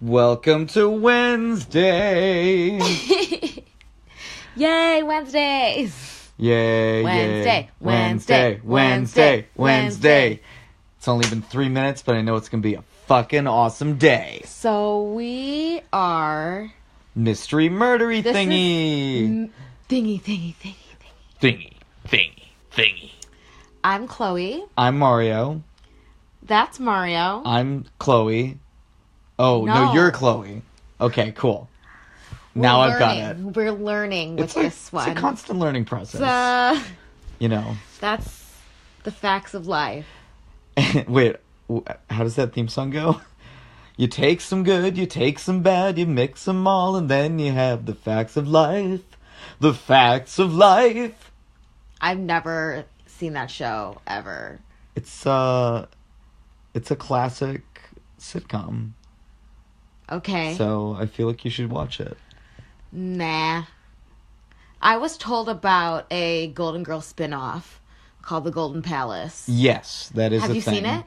Welcome to Wednesday. Yay, Wednesdays. Yay, Wednesday. Wednesday. It's only been 3 minutes, but I know it's going to be a fucking awesome day. So we are... Mystery murdery thingy. Thingy. I'm Chloe. I'm Mario. That's Mario. I'm Chloe. Oh, no, you're Chloe. Okay, cool. Now I've got it. We're learning with this one. It's a constant learning process. You know. That's the facts of life. Wait, how does that theme song go? You take some good, you take some bad, you mix them all, and then you have the facts of life. The facts of life. I've never seen that show, ever. It's a classic sitcom. Okay. So I feel like you should watch it. Nah. I was told about a Golden Girls spinoff called The Golden Palace. Yes, that is a thing. Have you seen it?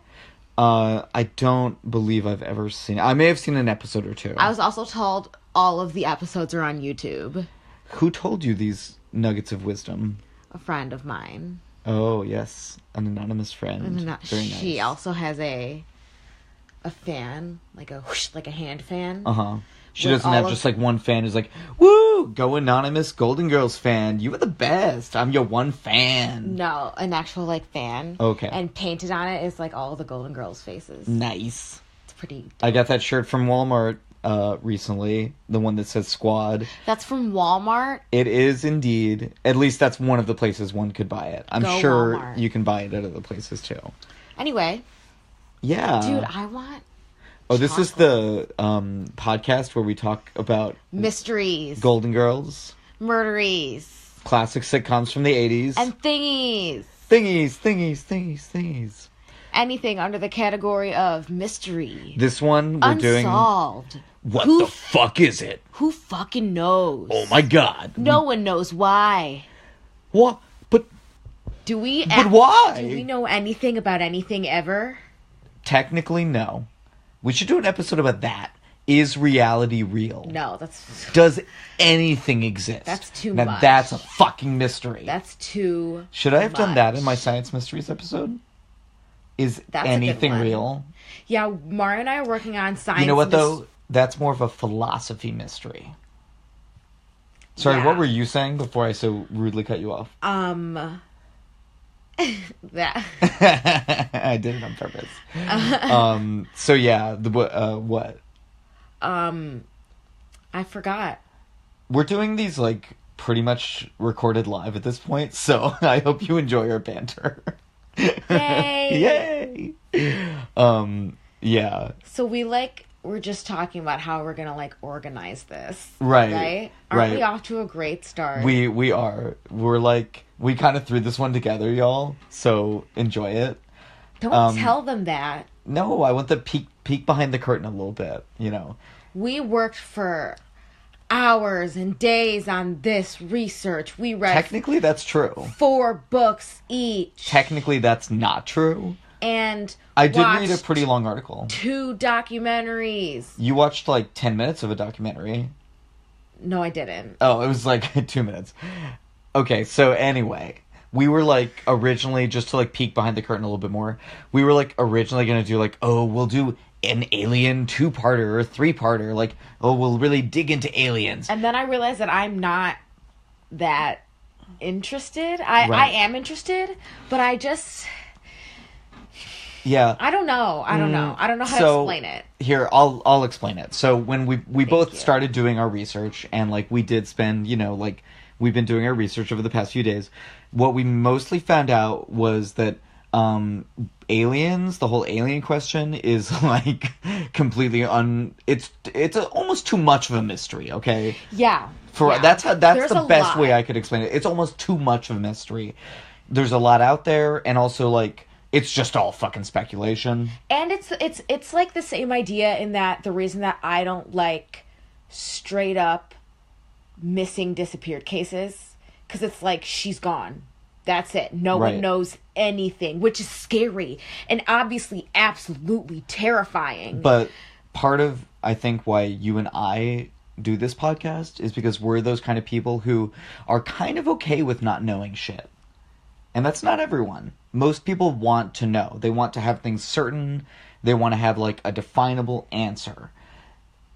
I don't believe I've ever seen it. I may have seen an episode or two. I was also told all of the episodes are on YouTube. Who told you these nuggets of wisdom? A friend of mine. Oh, yes. An anonymous friend. Very nice. She also has a fan, like a hand fan. Uh-huh. She doesn't have just like one fan who's like, woo, go anonymous Golden Girls fan. You are the best. I'm your one fan. No, an actual like fan. Okay. And painted on it is like all the Golden Girls faces. Nice. It's pretty dope. I got that shirt from Walmart recently. The one that says Squad. That's from Walmart? It is indeed. At least that's one of the places one could buy it. I'm sure Walmart. You can buy it at other places too. Anyway. Yeah. Dude, I want... Oh, this is the podcast where we talk about... mysteries. Golden Girls. Murderies. Classic sitcoms from the 80s. And thingies. Thingies. Anything under the category of mystery. This one we're doing... Unsolved. What the fuck is it? Who fucking knows? Oh my god. No one knows why. What? But why? Do we know anything about anything ever? Technically, no. We should do an episode about that. Is reality real? No, that's... Does anything exist? That's too now, much. That's a fucking mystery. That's too Should I have much. done that in my Science Mysteries episode? Is anything real? Yeah, Mario and I are working on science... You know what, though? That's more of a philosophy mystery. Sorry, What were you saying before I so rudely cut you off? That. I did it on purpose. So yeah, what? I forgot. We're doing these like pretty much recorded live at this point, so I hope you enjoy our banter. Yay! Yeah. So we're just talking about how we're gonna like organize this. Right? Aren't we off to a great start? We are. We're like, we kind of threw this one together, y'all. So enjoy it. Don't tell them that. No, I want the peek behind the curtain a little bit, you know. We worked for hours and days on this research. We read... Technically, that's true. 4 books each. Technically, that's not true. And I did read a pretty long article. 2 documentaries. You watched like 10 minutes of a documentary. No, I didn't. Oh, it was like 2 minutes. Okay, so anyway, we were like originally, just to like peek behind the curtain a little bit more, we were like originally going to do like, oh, we'll do an alien 2-parter or 3-parter. Like, oh, we'll really dig into aliens. And then I realized that I'm not that interested. I am interested, but I just... Yeah. I don't know. I don't know how to explain it. Here, I'll explain it. So when we both started doing our research, and like we did spend, you know, like we've been doing our research over the past few days, what we mostly found out was that aliens, the whole alien question is like completely it's almost too much of a mystery, okay? Yeah. That's the best way I could explain it. It's almost too much of a mystery. There's a lot out there, and also like it's just all fucking speculation. And it's like the same idea in that the reason that I don't like straight up missing disappeared cases, because it's like she's gone. That's it. No one knows anything, which is scary and obviously absolutely terrifying. But part of, I think, why you and I do this podcast is because we're those kind of people who are kind of okay with not knowing shit. And that's not everyone. Most people want to know. They want to have things certain. They want to have, like, a definable answer.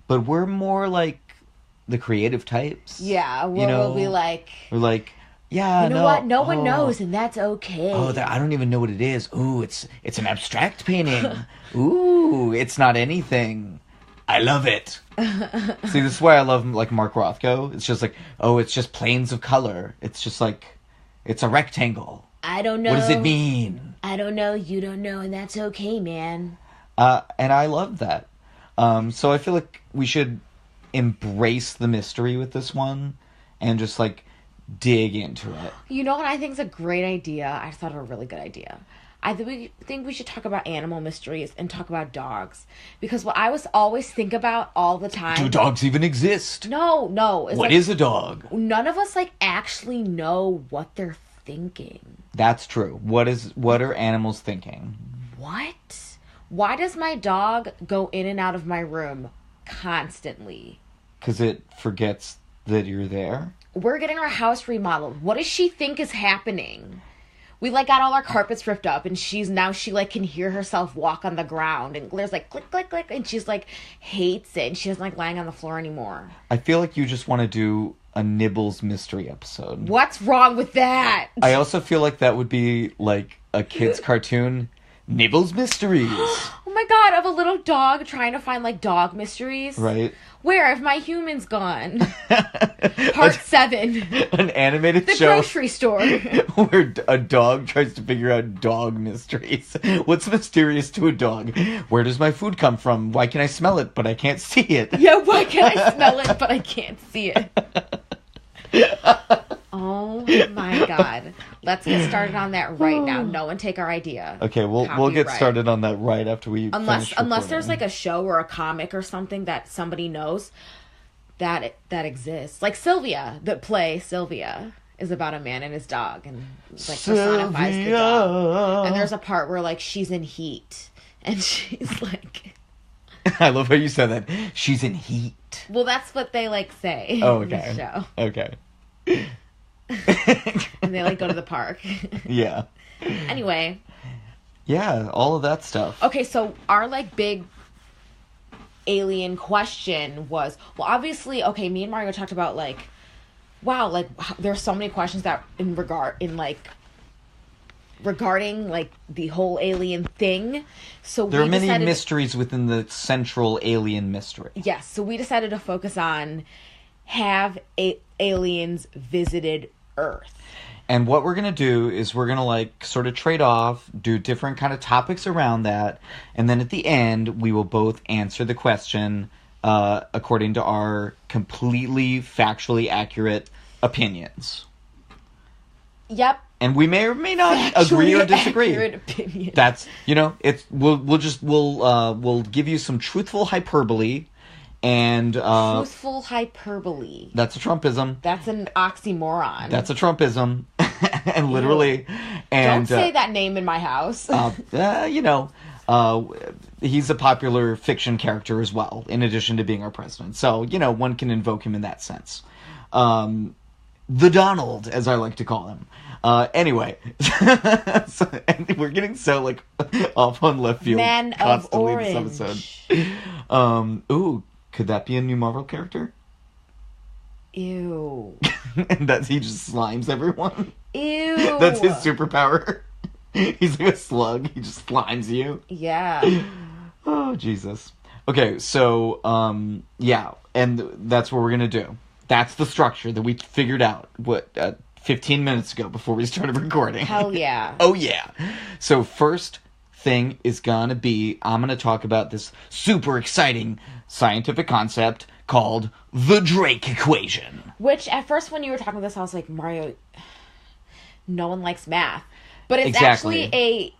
But we're more like the creative types. Yeah, we'll be like... We're like, yeah, you know what? No one knows, and that's okay. Oh, I don't even know what it is. Ooh, it's an abstract painting. Ooh, it's not anything. I love it. See, this is why I love, like, Mark Rothko. It's just like, oh, it's just planes of color. It's just like, it's a rectangle. I don't know. What does it mean? I don't know. You don't know, and that's okay, man. And I love that. So I feel like we should embrace the mystery with this one and just, like, dig into it. You know what I think is a great idea? I thought of a really good idea. I think we should talk about animal mysteries and talk about dogs. Because what I was always think about all the time... Do dogs even exist? No. What is a dog? None of us, like, actually know what they're thinking. That's true. What are animals thinking? What? Why does my dog go in and out of my room constantly? Because it forgets that you're there? We're getting our house remodeled. What does she think is happening? We, like, got all our carpets ripped up, and she, like, can hear herself walk on the ground, and there's, like, click, click, click, and she's, like, hates it, and she doesn't like lying on the floor anymore. I feel like you just want to do a Nibbles mystery episode. What's wrong with that? I also feel like that would be, like, a kid's cartoon. Nibbles Mysteries. Oh my god, of a little dog trying to find, like, dog mysteries. Right. Where have my humans gone? Part 7. An animated the show. The grocery store. Where a dog tries to figure out dog mysteries. What's mysterious to a dog? Where does my food come from? Why can I smell it, but I can't see it? Yeah, why can I smell it, but I can't see it? Oh my god. Let's get started on that right now. No one take our idea. Okay, we'll get started on that right after we finish unless there's, like, a show or a comic or something that somebody knows that exists. Like Sylvia, that play Sylvia is about a man and his dog, and, like, personifies the dog. And there's a part where, like, she's in heat and she's like I love how you said that. She's in heat. Well, that's what they, like, say. Oh, okay. In the show. Okay. And they, like, go to the park. Yeah. Anyway. Yeah, all of that stuff. Okay, so our, like, big alien question was, well, obviously, okay, me and Mario talked about, like, wow, like, there's so many questions that regarding, like, the whole alien thing. So there are many mysteries within the central alien mystery. Yes, so we decided to focus on, have aliens visited Earth? And what we're going to do is we're going to, like, sort of trade off, do different kind of topics around that, and then at the end, we will both answer the question according to our completely factually accurate opinions. Yep. And we may or may not agree or disagree. Opinion. That's, we'll give you some truthful hyperbole. And truthful hyperbole. That's a Trumpism. That's an oxymoron. That's a Trumpism. And literally. And don't say that name in my house. He's a popular fiction character as well, in addition to being our president. So, one can invoke him in that sense. The Donald, as I like to call him. Anyway, and we're getting so, like, off on left field Man constantly of this Orange. Ooh, could that be a new Marvel character? Ew. And he just slimes everyone? Ew. That's his superpower. He's like a slug. He just slimes you. Yeah. Oh, Jesus. Okay, so, yeah, and that's what we're gonna do. That's the structure that we figured out, 15 minutes ago before we started recording. Hell yeah. Oh, yeah. So first thing is gonna be, I'm gonna talk about this super exciting scientific concept called the Drake equation. Which, at first, when you were talking about this, I was like, Mario, no one likes math. But it's exactly. actually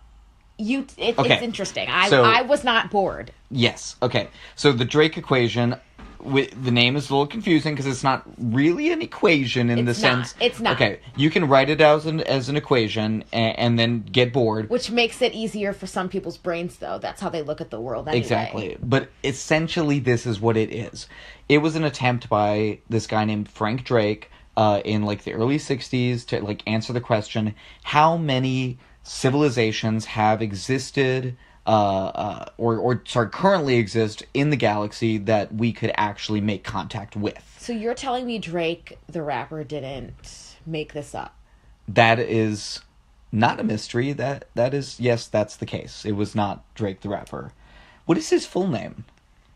it's interesting. I was not bored. Yes. Okay. So the Drake equation, the name is a little confusing because it's not really an equation in the sense. It's not. Okay, you can write it as an equation and then get bored. Which makes it easier for some people's brains, though. That's how they look at the world anyway. Exactly. But essentially, this is what it is. It was an attempt by this guy named Frank Drake in like the early 60s to like answer the question, how many civilizations have existed or currently exist in the galaxy that we could actually make contact with. So you're telling me Drake, the rapper, didn't make this up? That is not a mystery. That is, yes, that's the case. It was not Drake the rapper. What is his full name?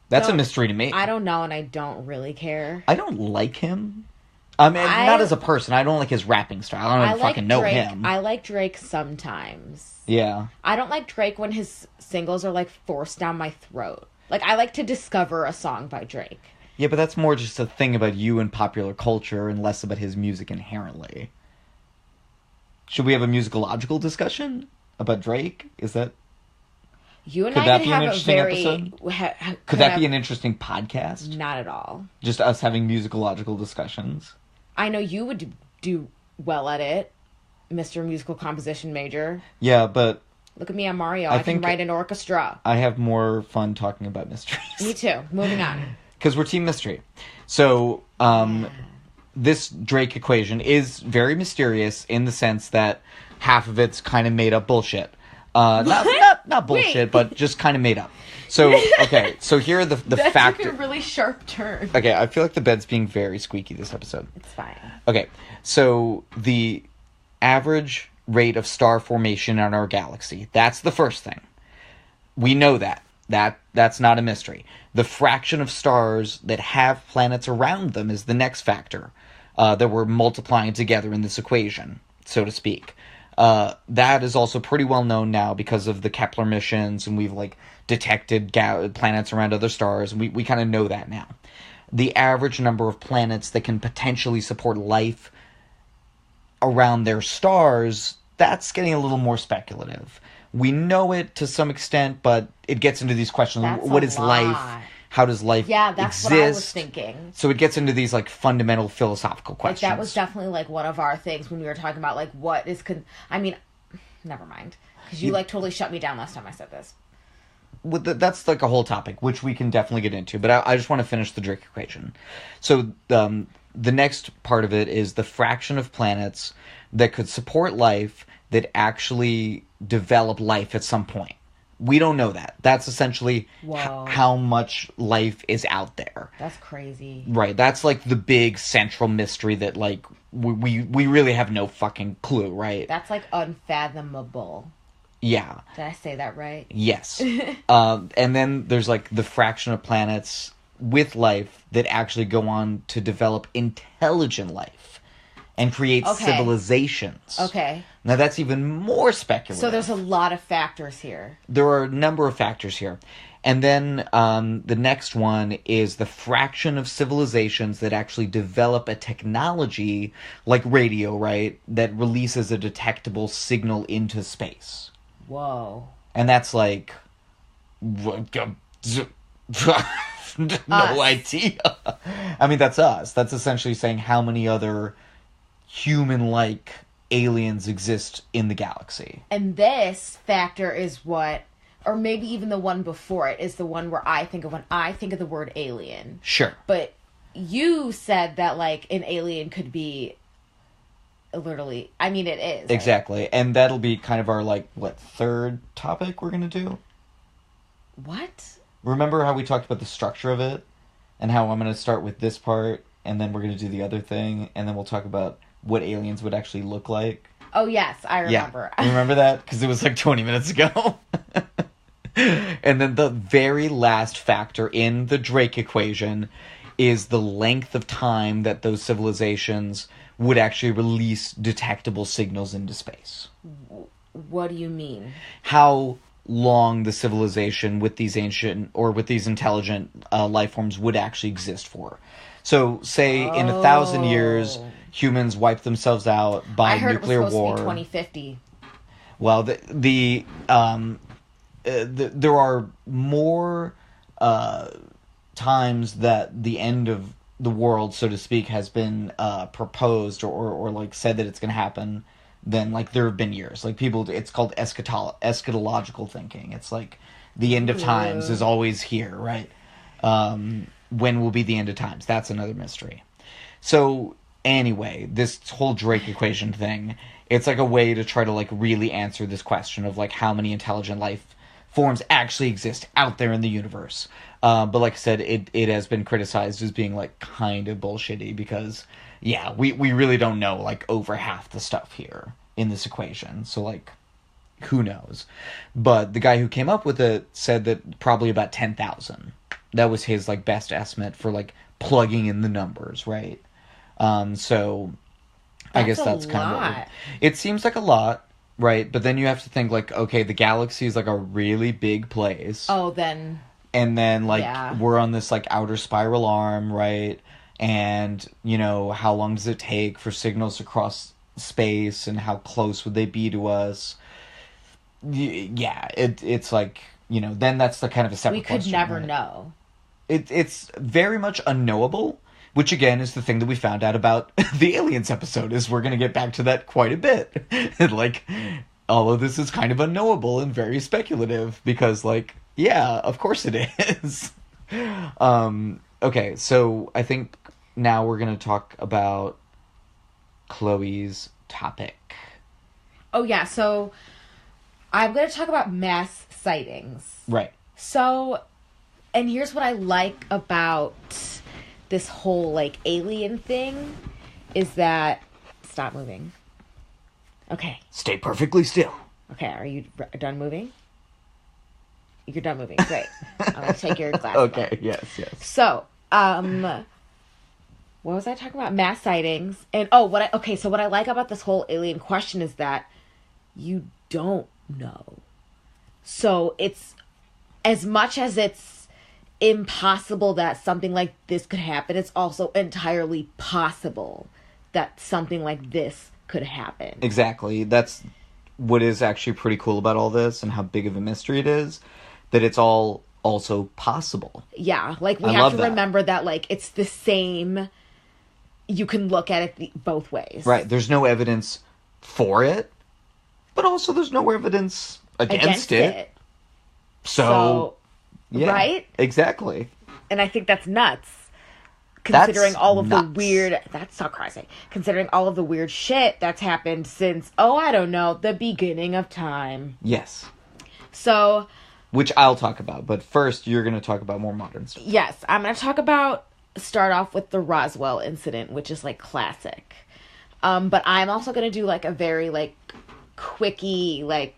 That's a mystery to me. I don't know, and I don't really care. I don't like him. I mean, not as a person. I don't like his rapping style. I don't fucking know him. I like Drake sometimes. Yeah. I don't like Drake when his singles are, like, forced down my throat. Like, I like to discover a song by Drake. Yeah, but that's more just a thing about you and popular culture and less about his music inherently. Should we have a musicological discussion about Drake? Is that... You and could I that could be have an interesting episode? Could that be an interesting podcast? Not at all. Just us having musicological discussions? I know you would do well at it, Mr. Musical Composition Major. Yeah, but... Look at me, I'm Mario. I can write an orchestra. I have more fun talking about mysteries. Me too. Moving on. Because we're Team Mystery. So, this Drake equation is very mysterious in the sense that half of it's kind of made up bullshit. Not bullshit, but just kind of made up. So, okay, so here are the factors. That's a really sharp turn. Okay, I feel like the bed's being very squeaky this episode. It's fine. Okay, so the average rate of star formation in our galaxy, that's the first thing. We know that. That's not a mystery. The fraction of stars that have planets around them is the next factor that we're multiplying together in this equation, so to speak. That is also pretty well known now because of the Kepler missions, and we've like detected planets around other stars, and we kind of know that now. The average number of planets that can potentially support life around their stars, that's getting a little more speculative. We know it to some extent, but it gets into these questions. What is life? How does life that's exist? what I was thinking. So it gets into these like fundamental philosophical questions. Like that was definitely like one of our things when we were talking about like what is I mean, never mind, because you like totally shut me down last time I said this. Well, that's like a whole topic which we can definitely get into, but I just want to finish the Drake equation. So the next part of it is the fraction of planets that could support life that actually develop life at some point. We don't know that. That's essentially how much life is out there. That's crazy. Right. That's like the big central mystery that like we really have no fucking clue, right? That's like unfathomable. Yeah. Did I say that right? Yes. And then there's like the fraction of planets with life that actually go on to develop intelligent life and create civilizations. Okay. Now that's even more speculative. So there's a lot of factors here. There are a number of factors here. And then the next one is the fraction of civilizations that actually develop a technology like radio, right, that releases a detectable signal into space. Whoa. And that's like... no idea. I mean, that's us. That's essentially saying how many other human-like aliens exist in the galaxy. And this factor is what, or maybe even the one before it, is the one where I think of when I think of the word alien. Sure. But you said that, like, an alien could be literally, I mean, it is. Exactly. Right? And that'll be kind of our, like, third topic we're going to do? What? Remember how we talked about the structure of it? And how I'm going to start with this part, and then we're going to do the other thing, and then we'll talk about what aliens would actually look like. Oh, yes, I remember. Yeah. Remember that? Because it was like 20 minutes ago. And then the very last factor in the Drake equation is the length of time that those civilizations would actually release detectable signals into space. What do you mean? How long the civilization with these ancient or with these intelligent life forms would actually exist for. So, say in 1,000 years, humans wipe themselves out by nuclear war. I heard it was supposed to be 2050. Well, there are more time times that the end of the world, so to speak, has been proposed or like said that it's going to happen, then like there have been years. Like people, it's called eschatological thinking. It's like the end of times is always here, right? When will be the end of times? That's another mystery. So anyway, this whole Drake equation thing, it's like a way to try to like really answer this question of like how many intelligent life forms actually exist out there in the universe. But like I said, it has been criticized as being like kind of bullshitty because yeah, we really don't know like over half the stuff here in this equation. So like who knows? But the guy who came up with it said that probably about 10,000. That was his like best estimate for like plugging in the numbers, right? So I guess that's kind of what it seems like a lot, right? But then you have to think like, okay, the galaxy is like a really big place. Oh, then. And then like we're on this like outer spiral arm, right? And you know, how long does it take for signals to cross space, and how close would they be to us? Yeah, it's like, you know, then that's the kind of a separate question. We could never know. It's very much unknowable, which again is the thing that we found out about the Aliens episode, is we're going to get back to that quite a bit. And like, all of this is kind of unknowable and very speculative because like, yeah, of course it is. Okay, so I think now we're going to talk about Chloe's topic. Oh yeah, so I'm going to talk about mass sightings. Right. So, and here's what I like about this whole, like, alien thing, is that... Stop moving. Okay. Stay perfectly still. Okay, are you done moving? You're done moving. Great. I'm going to take your glasses Okay, off. yes. So, what was I talking about? Mass sightings. And, so what I like about this whole alien question is that you don't know. So, it's... As much as it's impossible that something like this could happen, it's also entirely possible that something like this could happen. Exactly. That's what is actually pretty cool about all this and how big of a mystery it is, that it's all also possible. Yeah, like we have to remember that like it's the same, you can look at it both ways. Right, there's no evidence for it, but also there's no evidence against it. So, yeah, right? Exactly. And I think that's nuts. Considering that's all of nuts. the weird... That's so crazy. Considering all of the weird shit that's happened since, I don't know, the beginning of time. Yes. So... Which I'll talk about, but first you're going to talk about more modern stuff. Yes, I'm going to start off with the Roswell incident, which is, like, classic. But I'm also going to do, like, a very, like, quickie, like,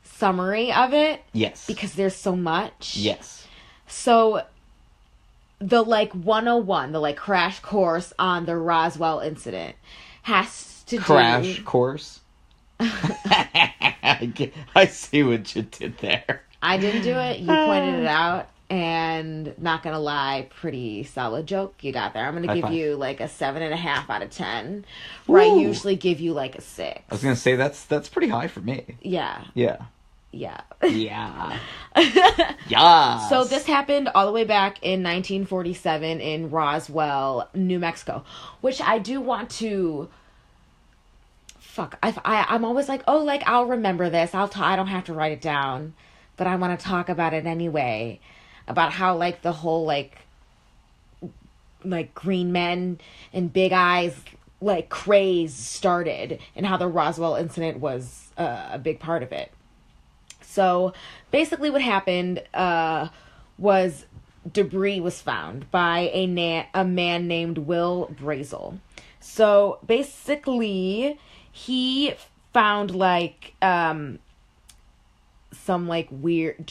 summary of it. Yes. Because there's so much. Yes. So, the, like, 101, the, like, crash course on the Roswell incident has to Crash course? I see what you did there. I didn't do it. You pointed it out. And, not gonna lie, pretty solid joke you got there. I'm gonna give you, like, a 7.5 out of 10. Where I usually give you, like, a 6. I was gonna say, that's pretty high for me. Yeah. Yeah. Yeah. Yeah. Yeah. So this happened all the way back in 1947 in Roswell, New Mexico, which I do want to... I'm always like, I'll remember this. I don't have to write it down, but I want to talk about it anyway. About how, like, the whole, like green men and big eyes, like, craze started, and how the Roswell incident was a big part of it. So, basically what happened was debris was found by a man named Will Brazel. So, basically, he found, like, some, like, weird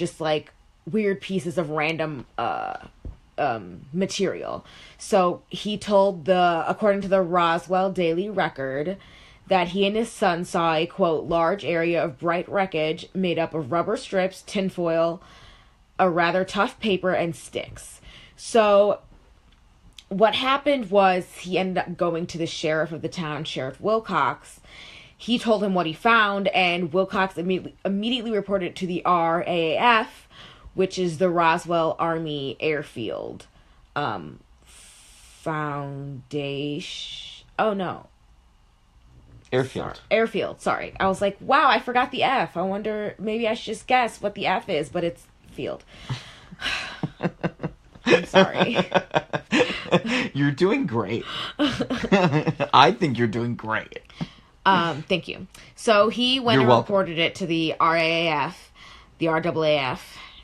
pieces of random material. So, he told according to the Roswell Daily Record, that he and his son saw a, quote, large area of bright wreckage made up of rubber strips, tinfoil, a rather tough paper, and sticks. So what happened was he ended up going to the sheriff of the town, Sheriff Wilcox. He told him what he found, and Wilcox immediately reported it to the RAAF, which is the Roswell Army Airfield Foundation. Oh, no. Airfield. Sorry. I was like, wow, I forgot the F. I wonder, maybe I should just guess what the F is, but it's field. I'm sorry. You're doing great. I think you're doing great. Thank you. So he went and reported it to the RAAF, the RAAF,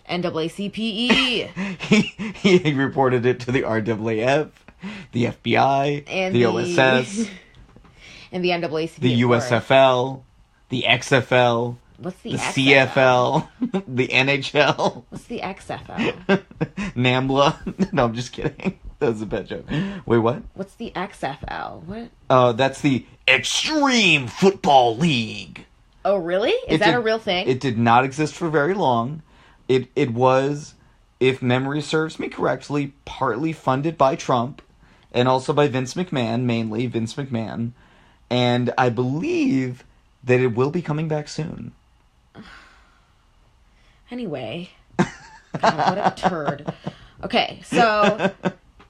NAACP. He reported it to the RAAF, the FBI, and the OSS, and the NAACP, the USFL, the XFL. What's the CFL, the NHL. What's the XFL? NAMBLA. No, I'm just kidding. That was a bad joke. Wait, what? What's the XFL? What? That's the Extreme Football League. Oh, really? Is that a real thing? It did not exist for very long. It was, if memory serves me correctly, partly funded by Trump and also by Vince McMahon, mainly Vince McMahon. And I believe that it will be coming back soon. Anyway. God, what a turd. Okay, so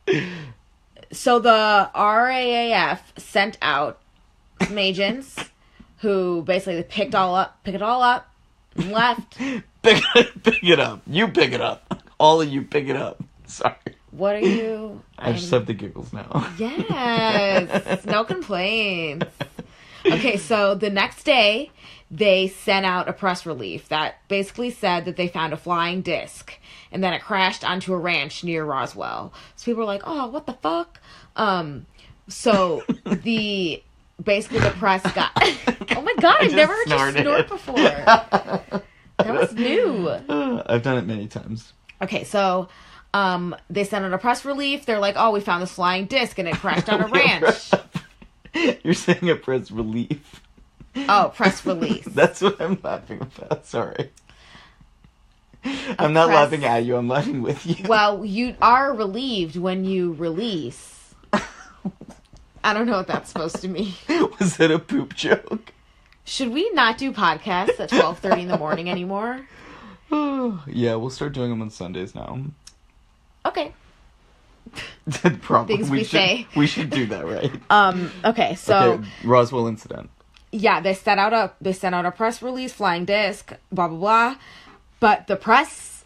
the RAAF sent out some agents who basically pick it all up, and left. Pick it up. You pick it up. All of you pick it up. Sorry. What are you? I just have the giggles now. Yes. No complaints. Okay, so the next day, they sent out a press release that basically said that they found a flying disc and then it crashed onto a ranch near Roswell. So people were like, oh, what the fuck? So basically the press got... Oh my god, I've never heard you snort before. That was new. I've done it many times. Okay, so they sent out a press release. They're like, oh, we found this flying disc and it crashed on a ranch. You're saying a press relief. Oh, press release. That's what I'm laughing about. Sorry. I'm not laughing at you. I'm laughing with you. Well, you are relieved when you release. I don't know what that's supposed to mean. Was that a poop joke? Should we not do podcasts at 12:30 in the morning anymore? Yeah, we'll start doing them on Sundays now. Okay. Probably. Things we say. We should do that, right? Okay, so... Okay, Roswell incident. Yeah, they sent out a press release, flying disc, blah, blah, blah. But the press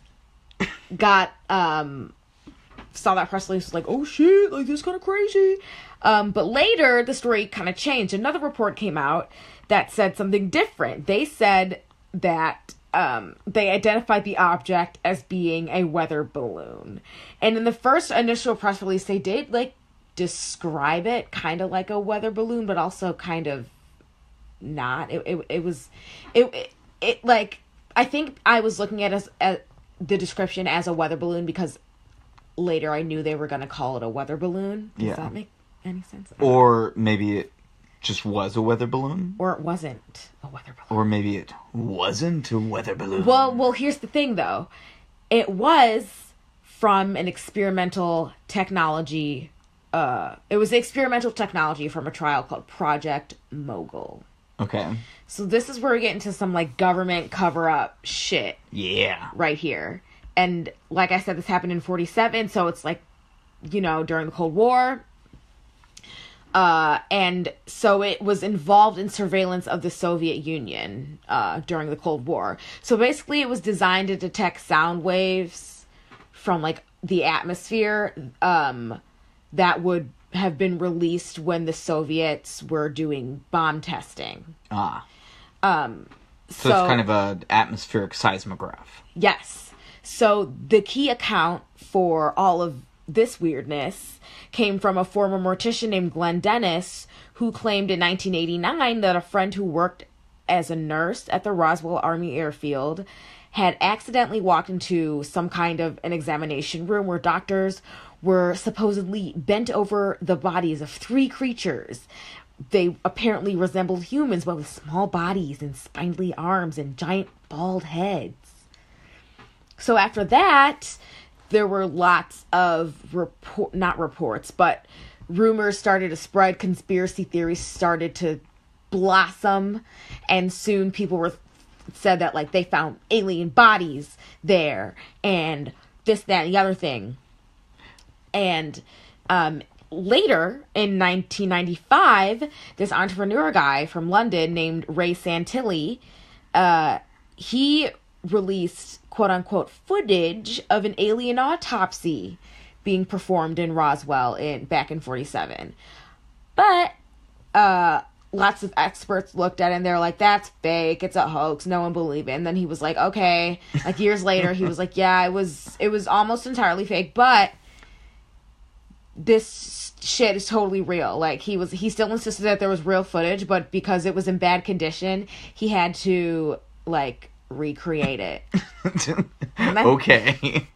got... saw that press release, was like, oh shit, like, this is kind of crazy. But later, the story kind of changed. Another report came out that said something different. They said that they identified the object as being a weather balloon. And in the first initial press release, they did, like, describe it kind of like a weather balloon, but also kind of not. It was like, I think I was looking at the description as a weather balloon because later I knew they were going to call it a weather balloon. Does that make any sense? Or maybe it just was a weather balloon. Or it wasn't a weather balloon. Or maybe it wasn't a weather balloon. Well, here's the thing, though. It was from an experimental technology. It was experimental technology from a trial called Project Mogul. Okay. So this is where we get into some, like, government cover-up shit. Yeah. Right here. And like I said, this happened in 1947, so it's like, you know, during the Cold War. And so it was involved in surveillance of the Soviet Union during the Cold War. So basically it was designed to detect sound waves from, like, the atmosphere that would have been released when the Soviets were doing bomb testing. So it's kind of an atmospheric seismograph. Yes. So the key account for all of this weirdness came from a former mortician named Glenn Dennis, who claimed in 1989 that a friend who worked as a nurse at the Roswell Army Airfield had accidentally walked into some kind of an examination room where doctors were supposedly bent over the bodies of 3 creatures. They apparently resembled humans, but with small bodies and spindly arms and giant bald heads. So after that, there were lots of rumors started to spread, conspiracy theories started to blossom, and soon people were said that, like, they found alien bodies there, and this, that, and the other thing. And later, in 1995, this entrepreneur guy from London named Ray Santilli, he released quote-unquote footage of an alien autopsy being performed in Roswell back in 47. But lots of experts looked at it and they're like, that's fake, it's a hoax, no one believed it. And then he was like, okay, like years later he was like, yeah, it was almost entirely fake, but this shit is totally real. Like, he still insisted that there was real footage, but because it was in bad condition, he had to, like, recreate it. Okay.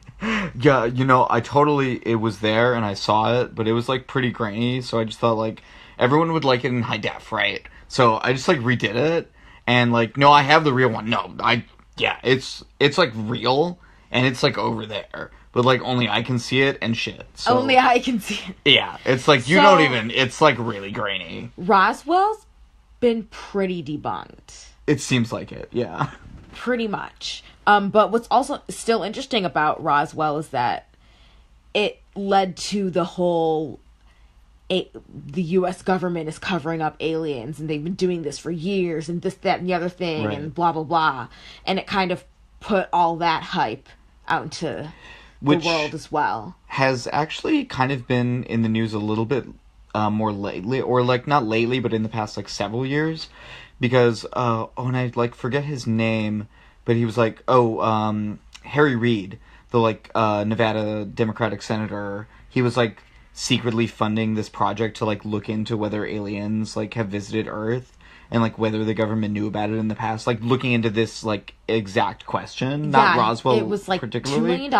Yeah, it was there and I saw it, but it was, like, pretty grainy, so I just thought, like, everyone would like it in high def, right? So I just, like, redid it, and, like, no, I have the real one. No, it's like, real, and it's, like, over there. But, like, only I can see it and shit. So, only I can see it. Yeah, it's like, it's, like, really grainy. Roswell's been pretty debunked. It seems like it, yeah. Pretty much. But what's also still interesting about Roswell is that it led to the whole, the U.S. government is covering up aliens, and they've been doing this for years, and this, that, and the other thing, right, and blah, blah, blah. And it kind of put all that hype out into the world as well. Has actually kind of been in the news a little bit more lately, or, like, not lately, but in the past, like, several years, because, and I, like, forget his name, but he was like, Harry Reid, the, like, Nevada Democratic senator, he was, like, secretly funding this project to, like, look into whether aliens, like, have visited Earth, and, like, whether the government knew about it in the past, like, looking into this, like, exact question, not Roswell particularly. It was, like, $2 million,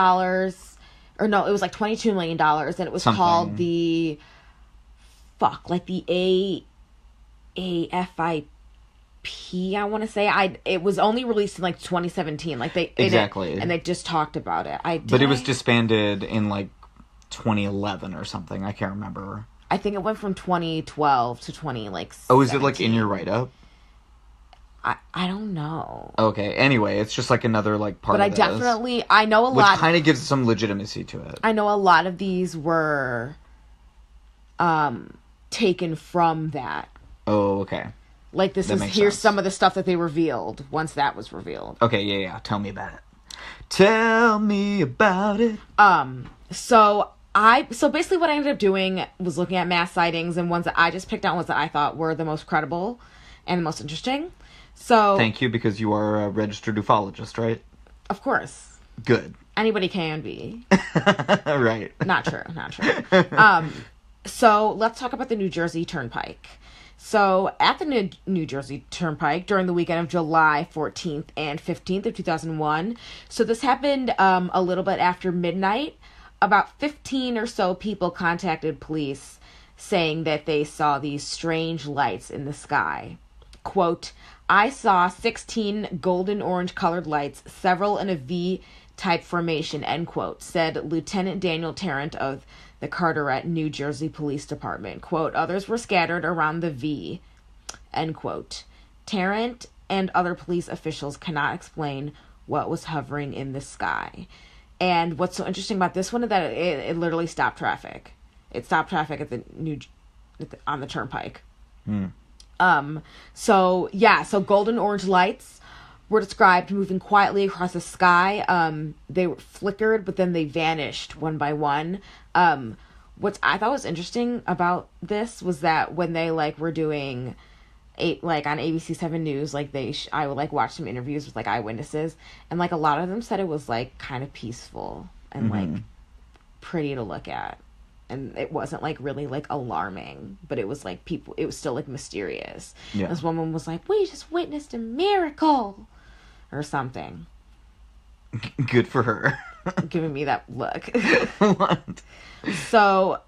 or no, it was, like, $22 million, and it was called the AFIP, I want to say. It was only released in, like, 2017, like, and they just talked about it. But it was disbanded in, like, 2011 or something, I can't remember. I think it went from 2012 to 2017. Oh, is it, like, in your write-up? I don't know. Okay, anyway, it's just, like, another, like, part of this. But I know a lot. Which kind of gives some legitimacy to it. I know a lot of these were taken from that. Oh, okay. Like, here's some of the stuff that they revealed once that was revealed. Okay, yeah. Tell me about it. Tell me about it. So basically what I ended up doing was looking at mass sightings, and ones that I just picked out, ones that I thought were the most credible and the most interesting. So thank you, because you are a registered ufologist, right? Of course. Good. Anybody can be. Right. Not true. So let's talk about the New Jersey Turnpike. So at the New Jersey Turnpike during the weekend of July 14th and 15th of 2001. So this happened a little bit after midnight. About 15 or so people contacted police saying that they saw these strange lights in the sky. Quote, I saw 16 golden orange colored lights, several in a V-type formation, end quote, said Lieutenant Daniel Tarrant of the Carteret, New Jersey Police Department. Quote, others were scattered around the V, end quote. Tarrant and other police officials cannot explain what was hovering in the sky. And what's so interesting about this one is that it literally stopped traffic. It stopped traffic at on the turnpike. So golden orange lights were described moving quietly across the sky. They were flickered, but then they vanished one by one. What I thought was interesting about this was that when they, like, were doing like on ABC 7 News, like I would, like, watch some interviews with, like, eyewitnesses, and, like, a lot of them said it was, like, kind of peaceful and like pretty to look at, and it wasn't, like, really, like, alarming, but it was, like, it was still, like, mysterious. This woman was like, we just witnessed a miracle or something. Good for her. Giving me that look. What? So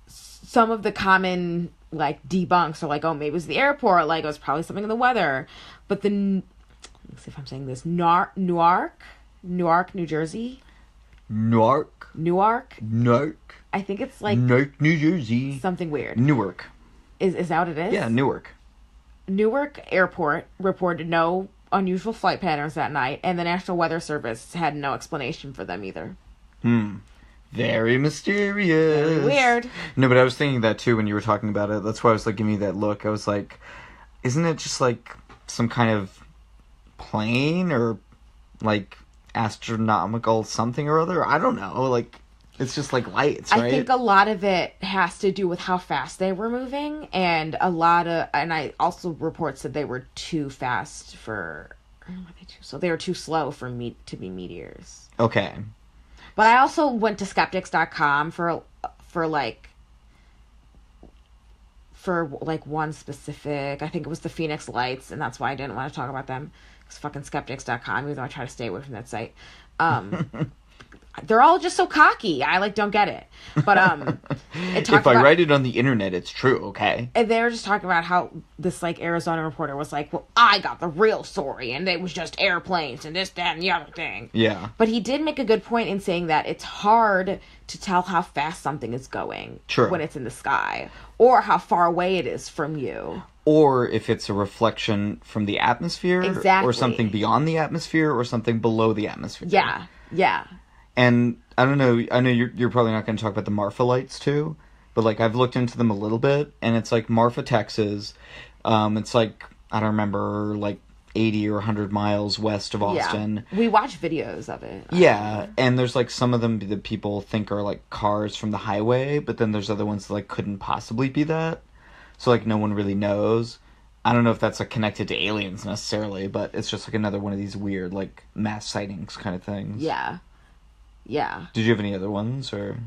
some of the common, like, debunks are like, oh, maybe it was the airport, like, it was probably something in the weather. But let's see if I'm saying this, Newark, New Jersey? Newark? I think it's, like, Newark, New Jersey. Something weird. Newark. Is that what it is? Yeah, Newark. Newark Airport reported no unusual flight patterns that night, and the National Weather Service had no explanation for them either. Very mysterious. Very weird. No, but I was thinking that too when you were talking about it. That's why I was like giving you that look. I was like, isn't it just like some kind of plane or like astronomical something or other? I don't know. Like, it's just like lights, right? I think a lot of it has to do with how fast they were moving, and I also reports that they were too fast for, so they were too slow for to be meteors. Okay. But I also went to skeptics.com for one specific, I think it was the Phoenix Lights, and that's why I didn't want to talk about them. It's fucking skeptics.com, even though I try to stay away from that site. They're all just so cocky. I don't get it. But if I write it on the internet, it's true, okay? And they were just talking about how this Arizona reporter was like, well, I got the real story, and it was just airplanes and this, that, and the other thing. Yeah. But he did make a good point in saying that it's hard to tell how fast something is going when it's in the sky, or how far away it is from you. Or if it's a reflection from the atmosphere, or something beyond the atmosphere, or something below the atmosphere. Yeah, yeah. And I don't know, I know you're probably not going to talk about the Marfa lights too, but I've looked into them a little bit, and it's Marfa, Texas. It's I don't remember, 80 or 100 miles west of Austin. Yeah. We watch videos of it. Yeah, and there's some of them that people think are cars from the highway, but then there's other ones that couldn't possibly be that. So no one really knows. I don't know if that's connected to aliens necessarily, but it's just another one of these weird mass sightings kind of things. Yeah. Yeah. Did you have any other ones, or?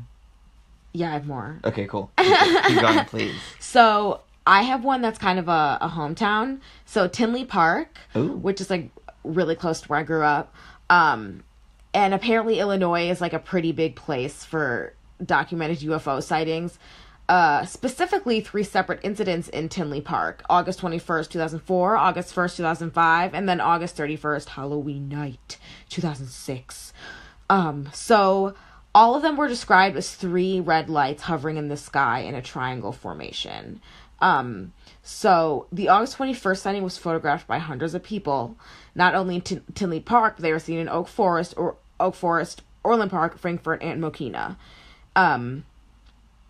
Yeah, I have more. Okay, cool. Keep going, please. So, I have one that's kind of a hometown. So, Tinley Park, which is, really close to where I grew up. And apparently Illinois is, a pretty big place for documented UFO sightings. Specifically 3 separate incidents in Tinley Park. August 21st, 2004, August 1st, 2005, and then August 31st, Halloween night, 2006. So all of them were described as 3 red lights hovering in the sky in a triangle formation. So the August 21st sighting was photographed by hundreds of people, not only in Tinley Park, but they were seen in Oak Forest, Orland Park, Frankfort, and Mokina.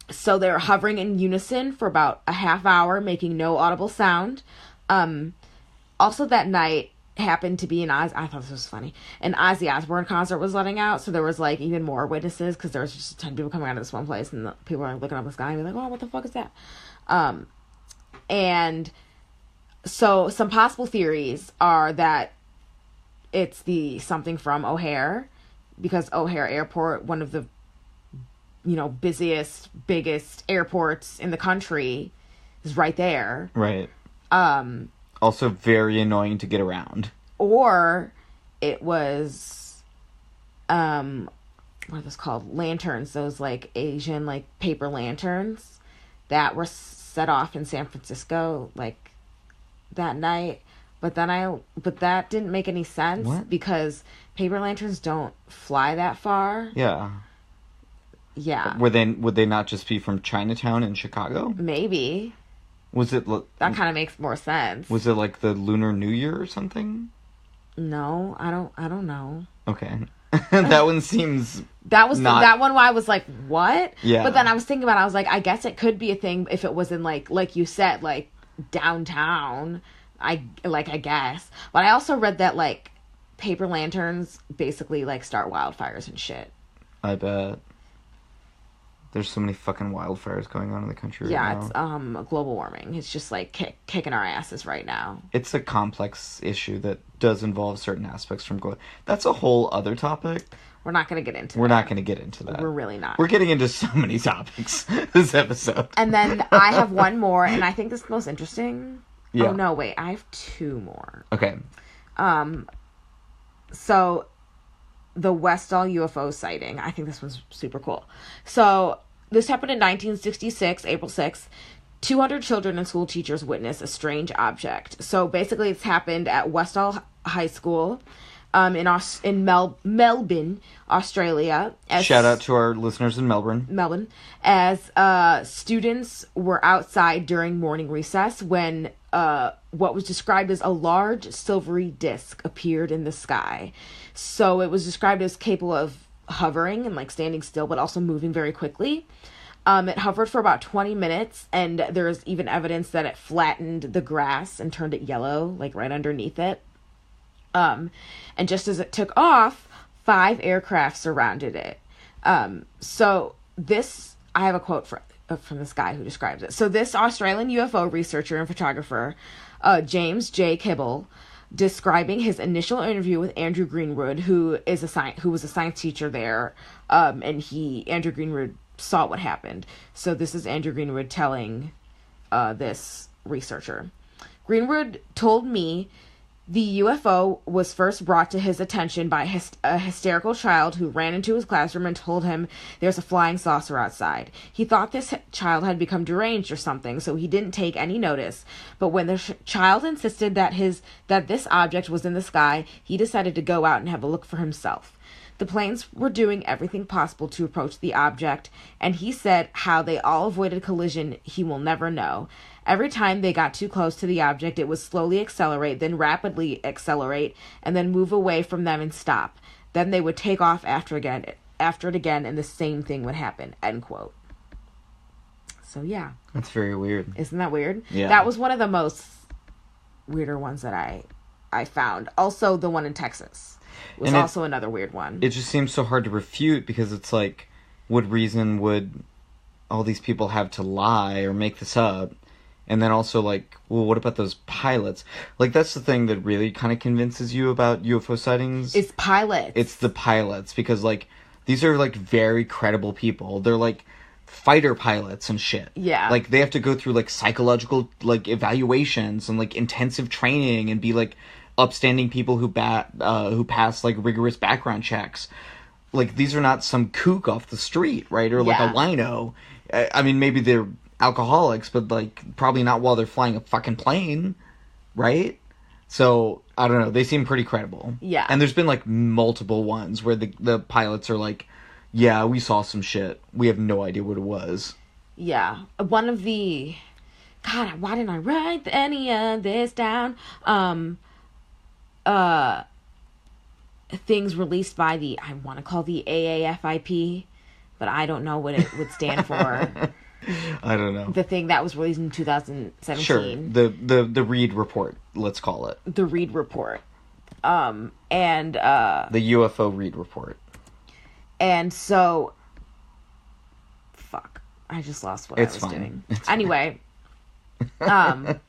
So they were hovering in unison for about a half hour, making no audible sound. Also that night, happened to be I thought this was funny, an Ozzy Osbourne concert was letting out, so there was even more witnesses, because there was just a ton of people coming out of this one place, and people were looking up the sky and be like, oh, what the fuck is that? And so some possible theories are that it's something from O'Hare, because O'Hare Airport, one of the busiest, biggest airports in the country, is right there. Right. Also very annoying to get around. Or it was, what are those called? Lanterns. Those Asian paper lanterns that were set off in San Francisco that night. But that didn't make any sense. What? Because paper lanterns don't fly that far. Yeah. Yeah. Would they not just be from Chinatown in Chicago? Maybe. Was it... That kind of makes more sense. Was it the Lunar New Year or something? No, I don't know. Okay. That one seems... That one where I was like, what? Yeah. But then I was thinking about it, I was like, I guess it could be a thing if it was in like you said, downtown. I guess. But I also read that paper lanterns basically start wildfires and shit. I bet. There's so many fucking wildfires going on in the country right now. Yeah, it's global warming. It's just kicking our asses right now. It's a complex issue that does involve certain aspects from That's a whole other topic. We're not going to get into that. We're not going to get into that. We're really not. We're getting into so many topics this episode. And then I have one more, and I think this is the most interesting. Yeah. Oh, no, wait. I have 2 more. Okay. So the Westall UFO sighting. I think this one's super cool. So this happened in 1966, April 6th. 200 children and school teachers witnessed a strange object. So basically it's happened at Westall High School in Melbourne, Australia. Shout out to our listeners in Melbourne. As students were outside during morning recess when what was described as a large silvery disc appeared in the sky. So it was described as capable of hovering and like standing still, but also moving very quickly. It hovered for about 20 minutes, and there's even evidence that it flattened the grass and turned it yellow, like right underneath it. And just as it took off, 5 aircraft surrounded it. So this, I have a quote from this guy who describes it. So this Australian UFO researcher and photographer, James J. Kibble, describing his initial interview with Andrew Greenwood, who was a science teacher there, and Andrew Greenwood saw what happened. So this is Andrew Greenwood telling this researcher. Greenwood told me the UFO was first brought to his attention by a hysterical child who ran into his classroom and told him there's a flying saucer outside. He thought this child had become deranged or something, so he didn't take any notice. But when the child insisted that this object was in the sky, he decided to go out and have a look for himself. The planes were doing everything possible to approach the object, and he said how they all avoided collision he will never know. Every time they got too close to the object, it would slowly accelerate, then rapidly accelerate, and then move away from them and stop. Then they would take off after it again, and the same thing would happen, end quote. So, yeah. That's very weird. Isn't that weird? Yeah. That was one of the most weirder ones that I found. Also, the one in Texas was also another weird one. It just seems so hard to refute, because it's like, what reason would all these people have to lie or make this up? And then also, like, well, what about those pilots? Like, that's the thing that really kind of convinces you about UFO sightings. It's pilots. It's the pilots, because, like, these are, like, very credible people. They're, like, fighter pilots and shit. Yeah. Like, they have to go through, like, psychological, like, evaluations and, like, intensive training and be, like, upstanding people who pass, like, rigorous background checks. Like, these are not some kook off the street, right? Or, like, a wino. I mean, maybe they're alcoholics, but like probably not while they're flying a fucking plane, right? So I don't know, they seem pretty credible. Yeah. And there's been like multiple ones where the pilots are like, yeah, we saw some shit, we have no idea what it was. Yeah. One of the, God, why didn't I write any of this down? Things released by I want to call the AAFIP, but I don't know what it would stand for. I don't know. The thing that was released in 2017. Sure. The Reed Report, let's call it. The Reed Report. And the UFO Reed Report. And so, fuck, I just lost what I was doing. Anyway, it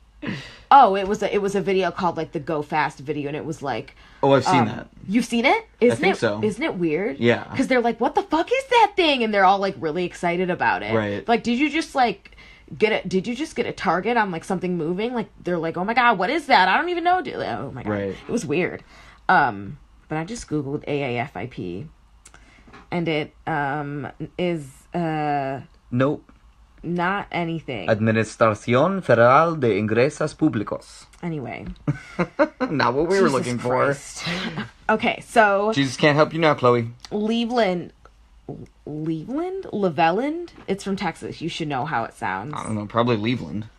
was a video called like the Go Fast video, and it was like, oh, I've seen that. You've seen it? I think so. Isn't it weird? Yeah. Because they're like, what the fuck is that thing? And they're all like really excited about it. Right. Like, did you just get a target on like something moving? Like, they're like, oh my god, what is that? I don't even know. Oh my god. Right. It was weird. But I just Googled AAFIP. And it is Nope. Not anything. Administración Federal de Ingresos Públicos. Anyway. Not what we were looking Christ. For. Okay, so... Jesus can't help you now, Chloe. Leveland? It's from Texas. You should know how it sounds. I don't know, probably Leveland.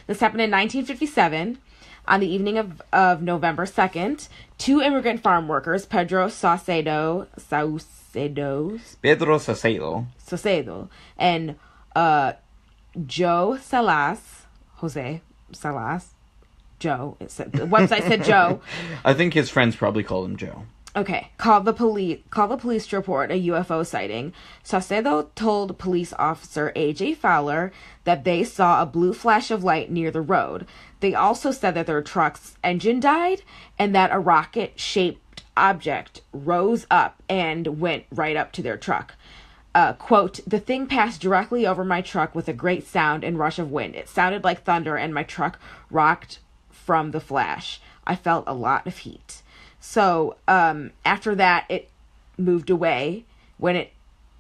This happened in 1957. On the evening of November 2nd, 2 immigrant farm workers, Pedro Saucedo, and Jose Salas, Joe. The website said Joe. I think his friends probably called him Joe. Okay, called the police to report a UFO sighting. Saucedo told police officer A.J. Fowler that they saw a blue flash of light near the road. They also said that their truck's engine died and that a rocket-shaped object rose up and went right up to their truck. Quote, the thing passed directly over my truck with a great sound and rush of wind. It sounded like thunder and my truck rocked from the flash. I felt a lot of heat. So, after that, it moved away. When it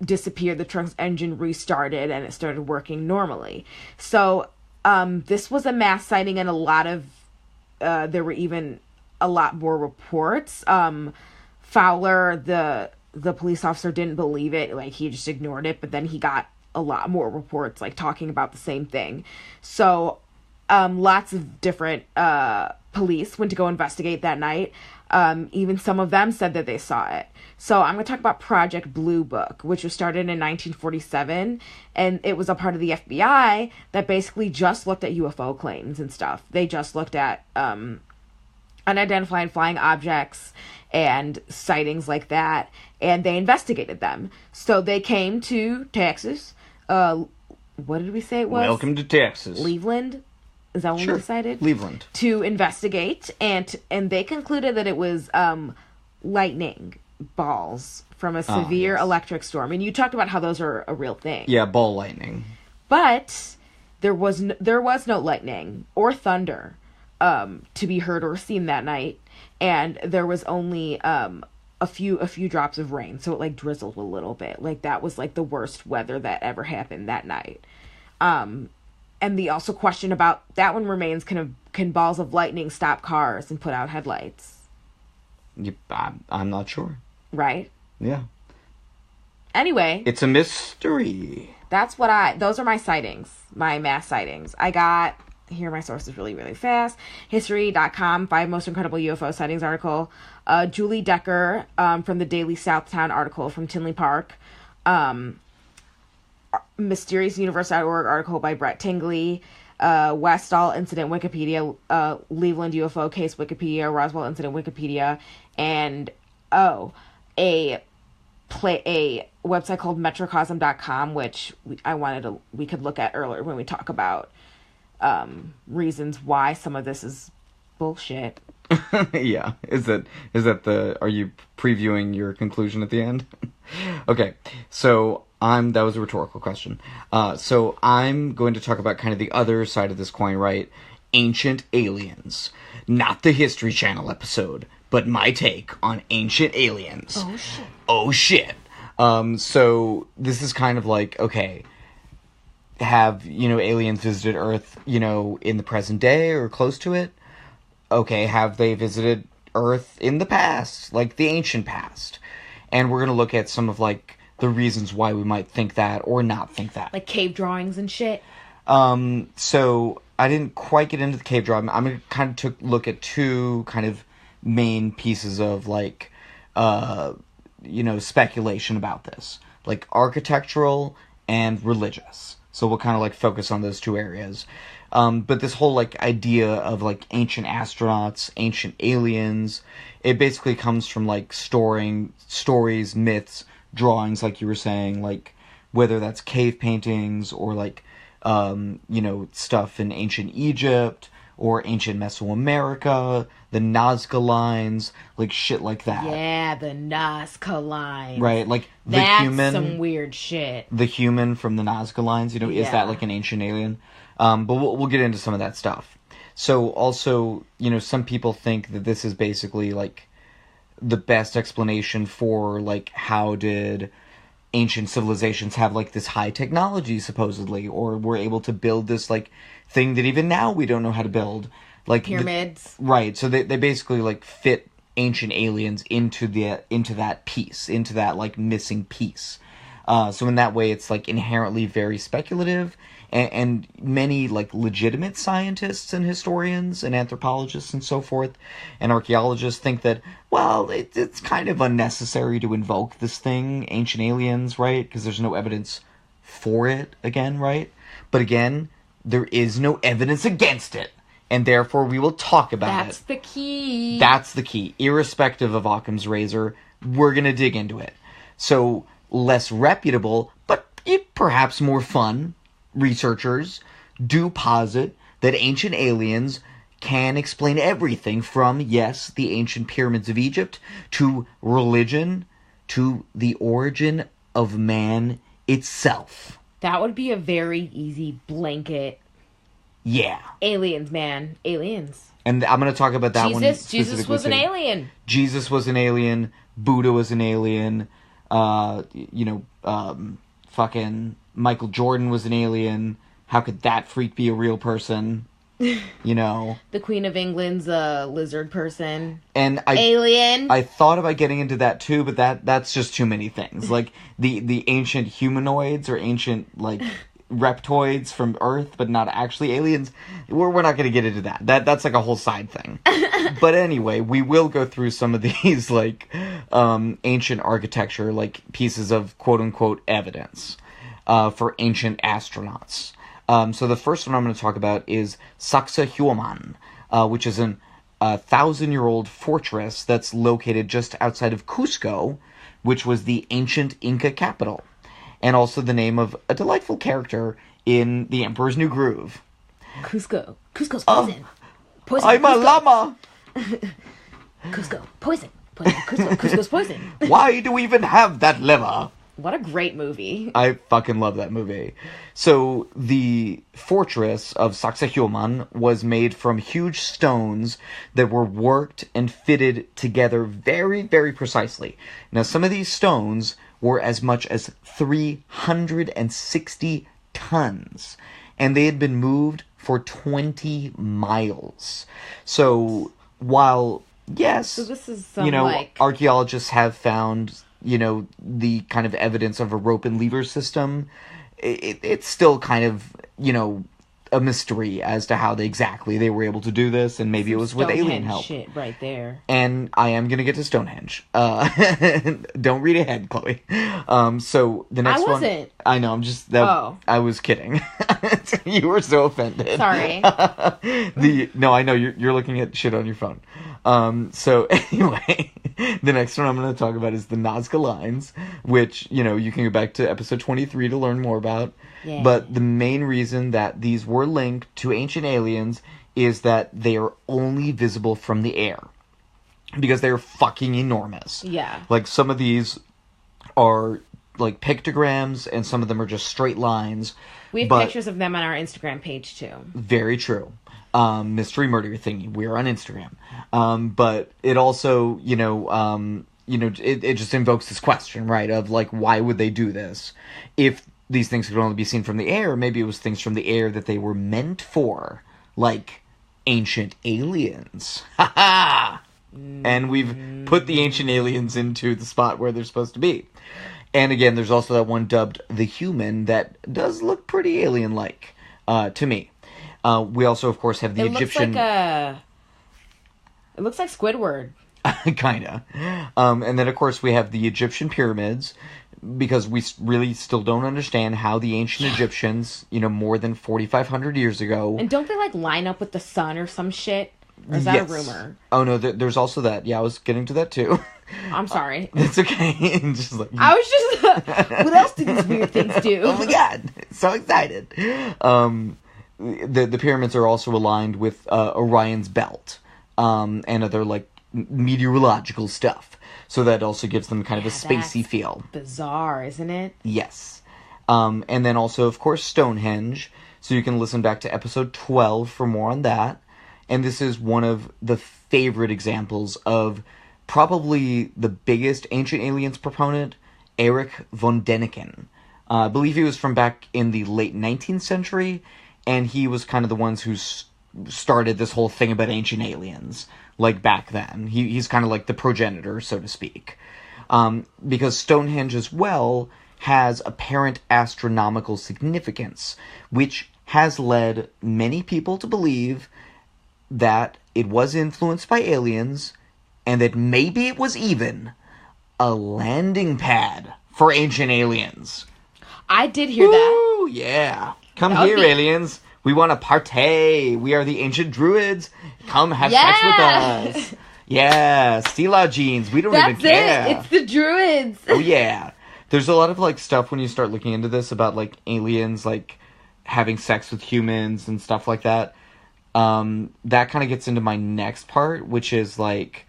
disappeared, the truck's engine restarted and it started working normally. So, this was a mass sighting, and there were even a lot more reports. Fowler, the police officer, didn't believe it. Like, he just ignored it, but then he got a lot more reports, like, talking about the same thing. So, lots of different police went to go investigate that night. Even some of them said that they saw it. So I'm going to talk about Project Blue Book, which was started in 1947, and it was a part of the FBI that basically just looked at UFO claims and stuff. They just looked at unidentified flying objects and sightings like that, and they investigated them. So they came to Texas. What did we say it was? Welcome to Texas. Cleveland? Is that what we decided? Cleveland. To investigate, and they concluded that it was lightning balls from a severe electric storm. And you talked about how those are a real thing. Yeah, ball lightning. But there was no lightning or thunder to be heard or seen that night, and there was only a few drops of rain, so it like drizzled a little bit. Like that was like the worst weather that ever happened that night. And the also question about that one remains: can balls of lightning stop cars and put out headlights? I'm not sure. Right? Yeah. Anyway, it's a mystery. Those are my sightings, my mass sightings. I got, here are my sources really, really fast. History.com, 5 most incredible UFO sightings article. Julie Decker from the Daily Southtown article from Tinley Park. MysteriousUniverse.org article by Brett Tingley. Westall Incident Wikipedia. Cleveland UFO Case Wikipedia. Roswell Incident Wikipedia. And, a website called metrocosm.com, which we could look at earlier when we talk about reasons why some of this is bullshit. Yeah. Are you previewing your conclusion at the end? Okay. So that was a rhetorical question. So I'm going to talk about kind of the other side of this coin, right? Ancient aliens. Not the History Channel episode, but my take on ancient aliens. Oh shit. So this is kind of like, okay, have, aliens visited Earth, in the present day or close to it? Okay, have they visited Earth in the past, like the ancient past? And we're going to look at some of, like, the reasons why we might think that or not think that. Like cave drawings and shit? So I didn't quite get into the cave drawing. I'm going to kind of look at two kind of main pieces of, like, speculation about this. Like, architectural and religious. So we'll kind of, like, focus on those two areas. But this whole, like, idea of, like, ancient astronauts, ancient aliens, it basically comes from, like, storing stories, myths, drawings, like you were saying, like, whether that's cave paintings or, like, stuff in ancient Egypt or ancient Mesoamerica, the Nazca lines, like, shit like that. Yeah, the Nazca lines. Right, like, That's human... some weird shit. The human from the Nazca lines, is that, like, an ancient alien? But we'll get into some of that stuff. So, also, some people think that this is basically, like, the best explanation for, like, how did ancient civilizations have, like, this high technology, supposedly, or were able to build this, like, thing that even now we don't know how to build. Like pyramids. Right, so they basically, like, fit ancient aliens into that piece, into that, like, missing piece. So in that way, it's, like, inherently very speculative, and many, like, legitimate scientists and historians and anthropologists and so forth and archaeologists think that, well, it's kind of unnecessary to invoke this thing, ancient aliens, right? Because there's no evidence for it, again, right? But again, there is no evidence against it, and therefore we will talk about it. That's the key. That's the key. Irrespective of Occam's razor, we're going to dig into it. So, less reputable, but perhaps more fun, researchers do posit that ancient aliens can explain everything from, yes, the ancient pyramids of Egypt, to religion, to the origin of man itself. That would be a very easy blanket. Yeah. Aliens, man. Aliens. And I'm going to talk about that one. Jesus was an alien. Jesus was an alien. Buddha was an alien. Fucking Michael Jordan was an alien. How could that freak be a real person? The Queen of England's a lizard person. And alien. I thought about getting into that too, but that's just too many things. Like the ancient humanoids or ancient, like, reptoids from Earth, but not actually aliens. We're not going to get into that. That's like a whole side thing. But anyway, we will go through some of these, like, ancient architecture, like, pieces of quote-unquote evidence for ancient astronauts. So the first one I'm going to talk about is Sacsayhuaman, which is an 1,000-year-old fortress that's located just outside of Cusco, which was the ancient Inca capital, and also the name of a delightful character in The Emperor's New Groove. Cusco's poison. Poison. I'm a llama! Cusco. Poison. Cusco's poison. Why do we even have that liver? What a great movie. I fucking love that movie. So, the fortress of Sacsayhuaman was made from huge stones that were worked and fitted together very, very precisely. Now, some of these stones were as much as 360 tons, and they had been moved for 20 miles. So, while, yes, So this is some, like... archaeologists have found, the kind of evidence of a rope and lever system, it's still kind of, a mystery as to how they were able to do this, and maybe it was with alien help. Shit right there. And I am going to get to Stonehenge. Don't read ahead, Chloe. So the next one... I wasn't. I know, I was kidding. You were so offended. Sorry. No, I know, you're looking at shit on your phone. So anyway, the next one I'm going to talk about is the Nazca Lines, which, you can go back to episode 23 to learn more about. Yeah. But the main reason that these were linked to ancient aliens is that they are only visible from the air. Because they're fucking enormous. Yeah. Like, some of these are, like, pictograms, and some of them are just straight lines. We have pictures of them on our Instagram page, too. Very true. Mystery Murdery thingy. We're on Instagram. But it also, it just invokes this question, right? Of, like, why would they do this? If these things could only be seen from the air, maybe it was things from the air that they were meant for. Like, ancient aliens. Ha ha! And we've put the ancient aliens into the spot where they're supposed to be. And again, there's also that one dubbed The Human that does look pretty alien-like, to me. We also, of course, have the Egyptian... It looks like Squidward. Kinda. And then, of course, we have the Egyptian pyramids, because we really still don't understand how the ancient Egyptians, more than 4,500 years ago... And don't they, like, line up with the sun or some shit? Or is that a rumor? Oh, no, there's also that. Yeah, I was getting to that, too. I'm sorry. It's okay. Just like... I was just... what else do these weird things do? Oh, my God. So excited. The pyramids are also aligned with Orion's belt, and other, like, meteorological stuff. So that also gives them kind of a spacey feel. Bizarre, isn't it? Yes. And then also, of course, Stonehenge. So you can listen back to episode 12 for more on that. And this is one of the favorite examples of probably the biggest ancient aliens proponent, Erich von Däniken. I believe he was from back in the late 19th century, and he was kind of the ones who started this whole thing about ancient aliens, like back then. He's kind of like the progenitor, so to speak. Because Stonehenge as well has apparent astronomical significance, which has led many people to believe that it was influenced by aliens, and that maybe it was even a landing pad for ancient aliens. I did hear that. Ooh, yeah. Come here, aliens. We want to partay. We are the ancient druids. Come have sex with us. Yeah, steal our genes. We don't even care. That's it. It's the druids. Oh, yeah. There's a lot of, like, stuff when you start looking into this about, like, aliens, like, having sex with humans and stuff like that. That kind of gets into my next part, which is, like,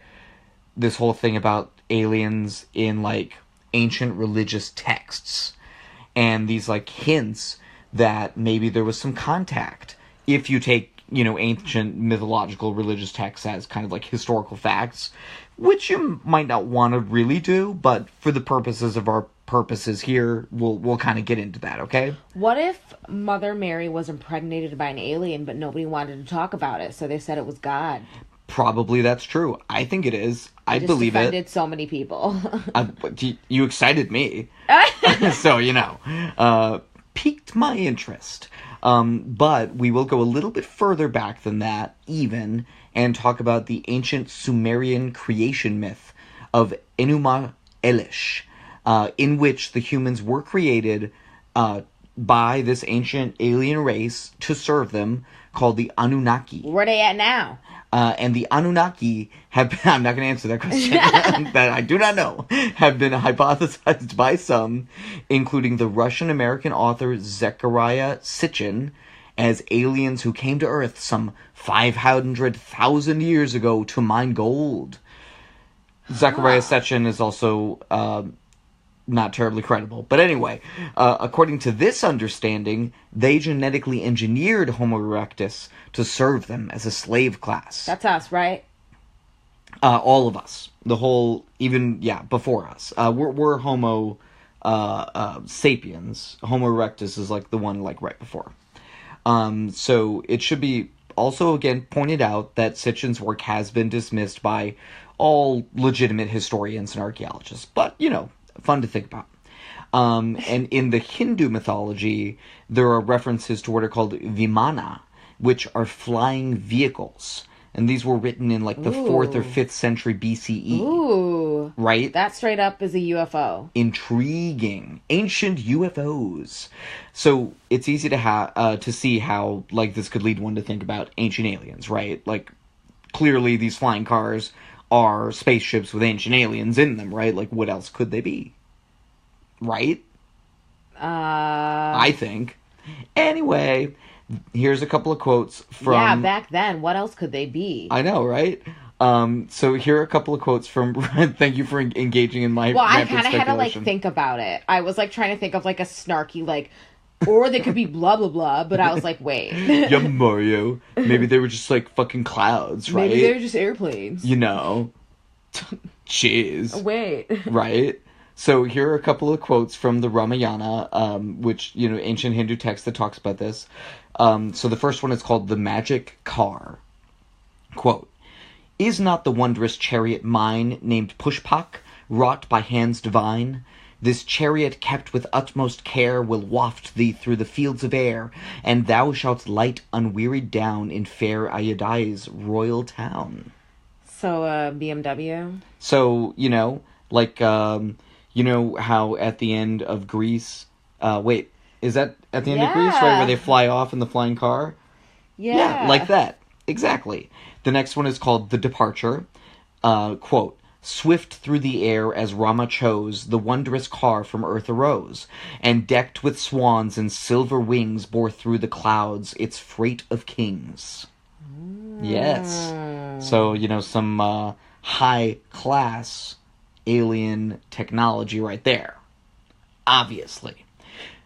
this whole thing about aliens in, like, ancient religious texts. And these, like, hints that maybe there was some contact. If you take, ancient mythological religious texts as kind of, like, historical facts, which you might not want to really do, but for the purposes of our purposes here, we'll kind of get into that, okay? What if Mother Mary was impregnated by an alien, but nobody wanted to talk about it, so they said it was God? Probably that's true. I think it is. I believe it. Offended so many people. You excited me. So, piqued my interest. But we will go a little bit further back than that, even, and talk about the ancient Sumerian creation myth of Enuma Elish, in which the humans were created by this ancient alien race to serve them, called the Anunnaki. Where they at now? And the Anunnaki have been, I'm not going to answer that question, that I do not know, have been hypothesized by some, including the Russian-American author Zechariah Sitchin, as aliens who came to Earth some 500,000 years ago to mine gold. Zechariah Sitchin is also not terribly credible. But anyway, according to this understanding, they genetically engineered Homo erectus to serve them as a slave class. That's us, right? All of us. The whole, even, before us. We're Homo sapiens. Homo erectus is like the one like right before. So it should be also again pointed out that Sitchin's work has been dismissed by all legitimate historians and archaeologists. But, fun to think about. And in the Hindu mythology, there are references to what are called vimana, which are flying vehicles. And these were written in like the 4th or 5th century BCE. Ooh. Right? That straight up is a UFO. Intriguing. Ancient UFOs. So it's easy to see how like this could lead one to think about ancient aliens, right? Like clearly these flying cars are spaceships with ancient aliens in them, right? Like, what else could they be? Right? I think. Anyway, here's a couple of quotes from... Yeah, back then, what else could they be? I know, right? So here are a couple of quotes from... Thank you for engaging in my... Well, I kind of had to, like, think about it. I was, like, trying to think of, like, a snarky, like... Or they could be blah, blah, blah, but I was like, wait. Yeah, Mario. Maybe they were just, like, fucking clouds, right? Maybe they were just airplanes. Jeez. Wait. Right? So here are a couple of quotes from the Ramayana, which, ancient Hindu text that talks about this. So the first one is called The Magic Car. Quote, "Is not the wondrous chariot mine, named Pushpak, wrought by hands divine? This chariot, kept with utmost care, will waft thee through the fields of air, and thou shalt light unwearied down in fair Ayodhya's royal town." So, BMW? So, like, how at the end of Grease... wait, is that at the end of Grease, right? Where they fly off in the flying car? Yeah, like that. Exactly. The next one is called The Departure. Quote, "Swift through the air as Rama chose, the wondrous car from earth arose, and decked with swans and silver wings bore through the clouds its freight of kings." Yes. So, some high-class alien technology right there. Obviously.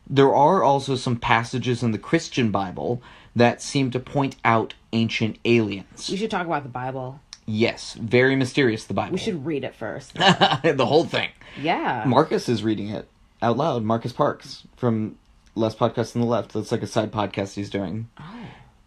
There are also some passages in the Christian Bible that seem to point out ancient aliens. We should talk about the Bible. Yes, very mysterious, the Bible. We should read it first. The whole thing. Yeah. Marcus is reading it out loud. Marcus Parks from Less Podcast on the Left. That's like a side podcast he's doing.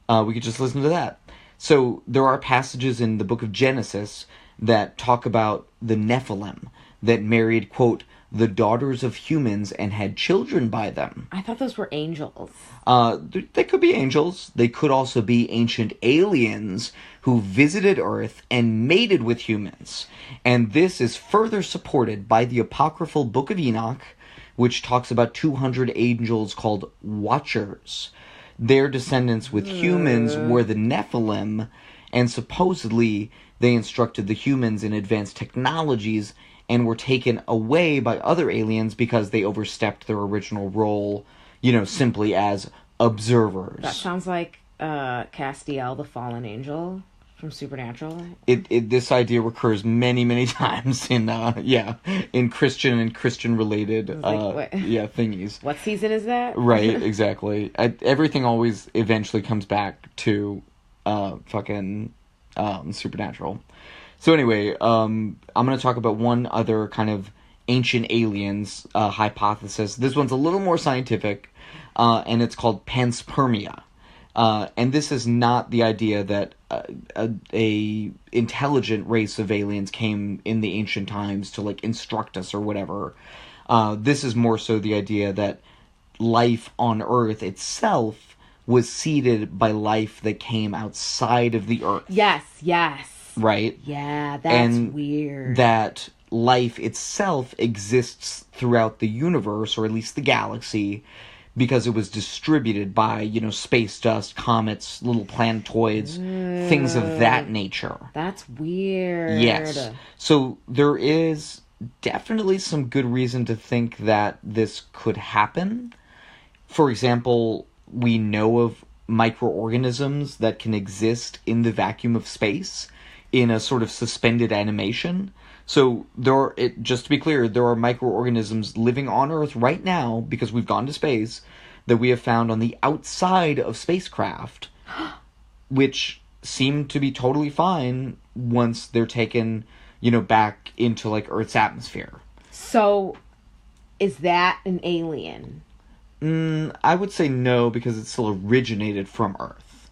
Oh. We could just listen to that. So there are passages in the book of Genesis that talk about the Nephilim that married, quote, "the daughters of humans and had children by them." I thought those were angels. They could be angels. They could also be ancient aliens who visited Earth and mated with humans. And this is further supported by the apocryphal Book of Enoch, which talks about 200 angels called Watchers. Their descendants with humans were the Nephilim, and supposedly they instructed the humans in advanced technologies and were taken away by other aliens because they overstepped their original role, simply as observers. That sounds like Castiel, the fallen angel from Supernatural. This idea recurs many, many times in Christian and Christian related thingies. What season is that? Right, exactly. Everything always eventually comes back to Supernatural. So anyway, I'm going to talk about one other kind of ancient aliens hypothesis. This one's a little more scientific, and it's called panspermia. And this is not the idea that a intelligent race of aliens came in the ancient times to, like, instruct us or whatever. This is more so the idea that life on Earth itself was seeded by life that came outside of the Earth. Yes, yes. Right? Yeah, that's And weird. that life itself exists throughout the universe, or at least the galaxy, because it was distributed by, space dust, comets, little planetoids, things of that nature. That's weird. Yes. So there is definitely some good reason to think that this could happen. For example, we know of microorganisms that can exist in the vacuum of space in a sort of suspended animation. So just to be clear, there are microorganisms living on Earth right now, because we've gone to space, that we have found on the outside of spacecraft, which seem to be totally fine once they're taken, back into like Earth's atmosphere. So, is that an alien? I would say no, because it still originated from Earth.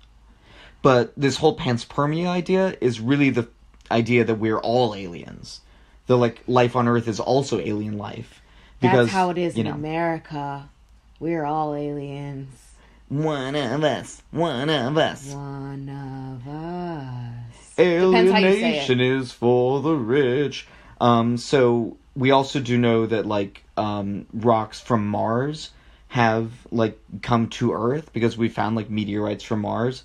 But this whole panspermia idea is really the idea that we're all aliens. The life on Earth is also alien life. Because, that's how it is in America. We're all aliens. One of us. One of us. One of us. Alienation is for the rich. So we also do know that rocks from Mars have come to Earth, because we found meteorites from Mars,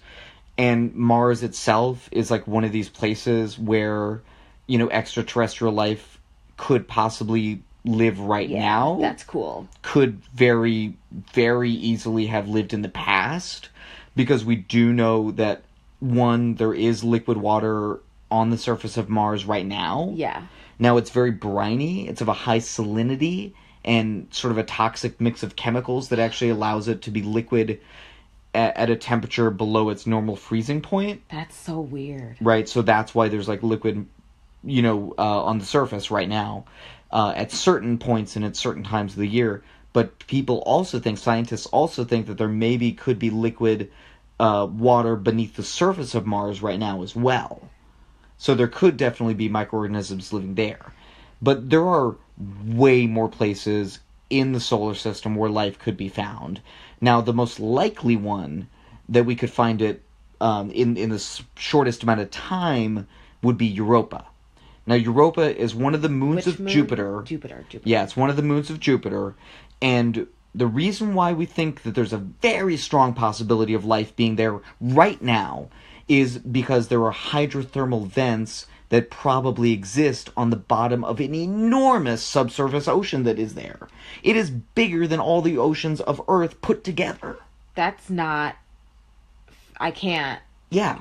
and Mars itself is one of these places where extraterrestrial life could possibly live right now. That's cool. Could very, very easily have lived in the past, because we do know that, one, there is liquid water on the surface of Mars right now. Yeah. Now it's very briny, it's of a high salinity, and sort of a toxic mix of chemicals that actually allows it to be liquid at a temperature below its normal freezing point. That's so weird. Right, so that's why there's liquid, on the surface right now, at certain points and at certain times of the year. But scientists also think that there maybe could be liquid water beneath the surface of Mars right now as well. So there could definitely be microorganisms living there. But there are way more places in the solar system where life could be found. Now, the most likely one that we could find it in the shortest amount of time would be Europa. Now, Europa is one of the moons of Jupiter. Jupiter. Yeah, it's one of the moons of Jupiter. And the reason why we think that there's a very strong possibility of life being there right now is because there are hydrothermal vents that probably exist on the bottom of an enormous subsurface ocean that is there. It is bigger than all the oceans of Earth put together. That's not... I can't... Yeah.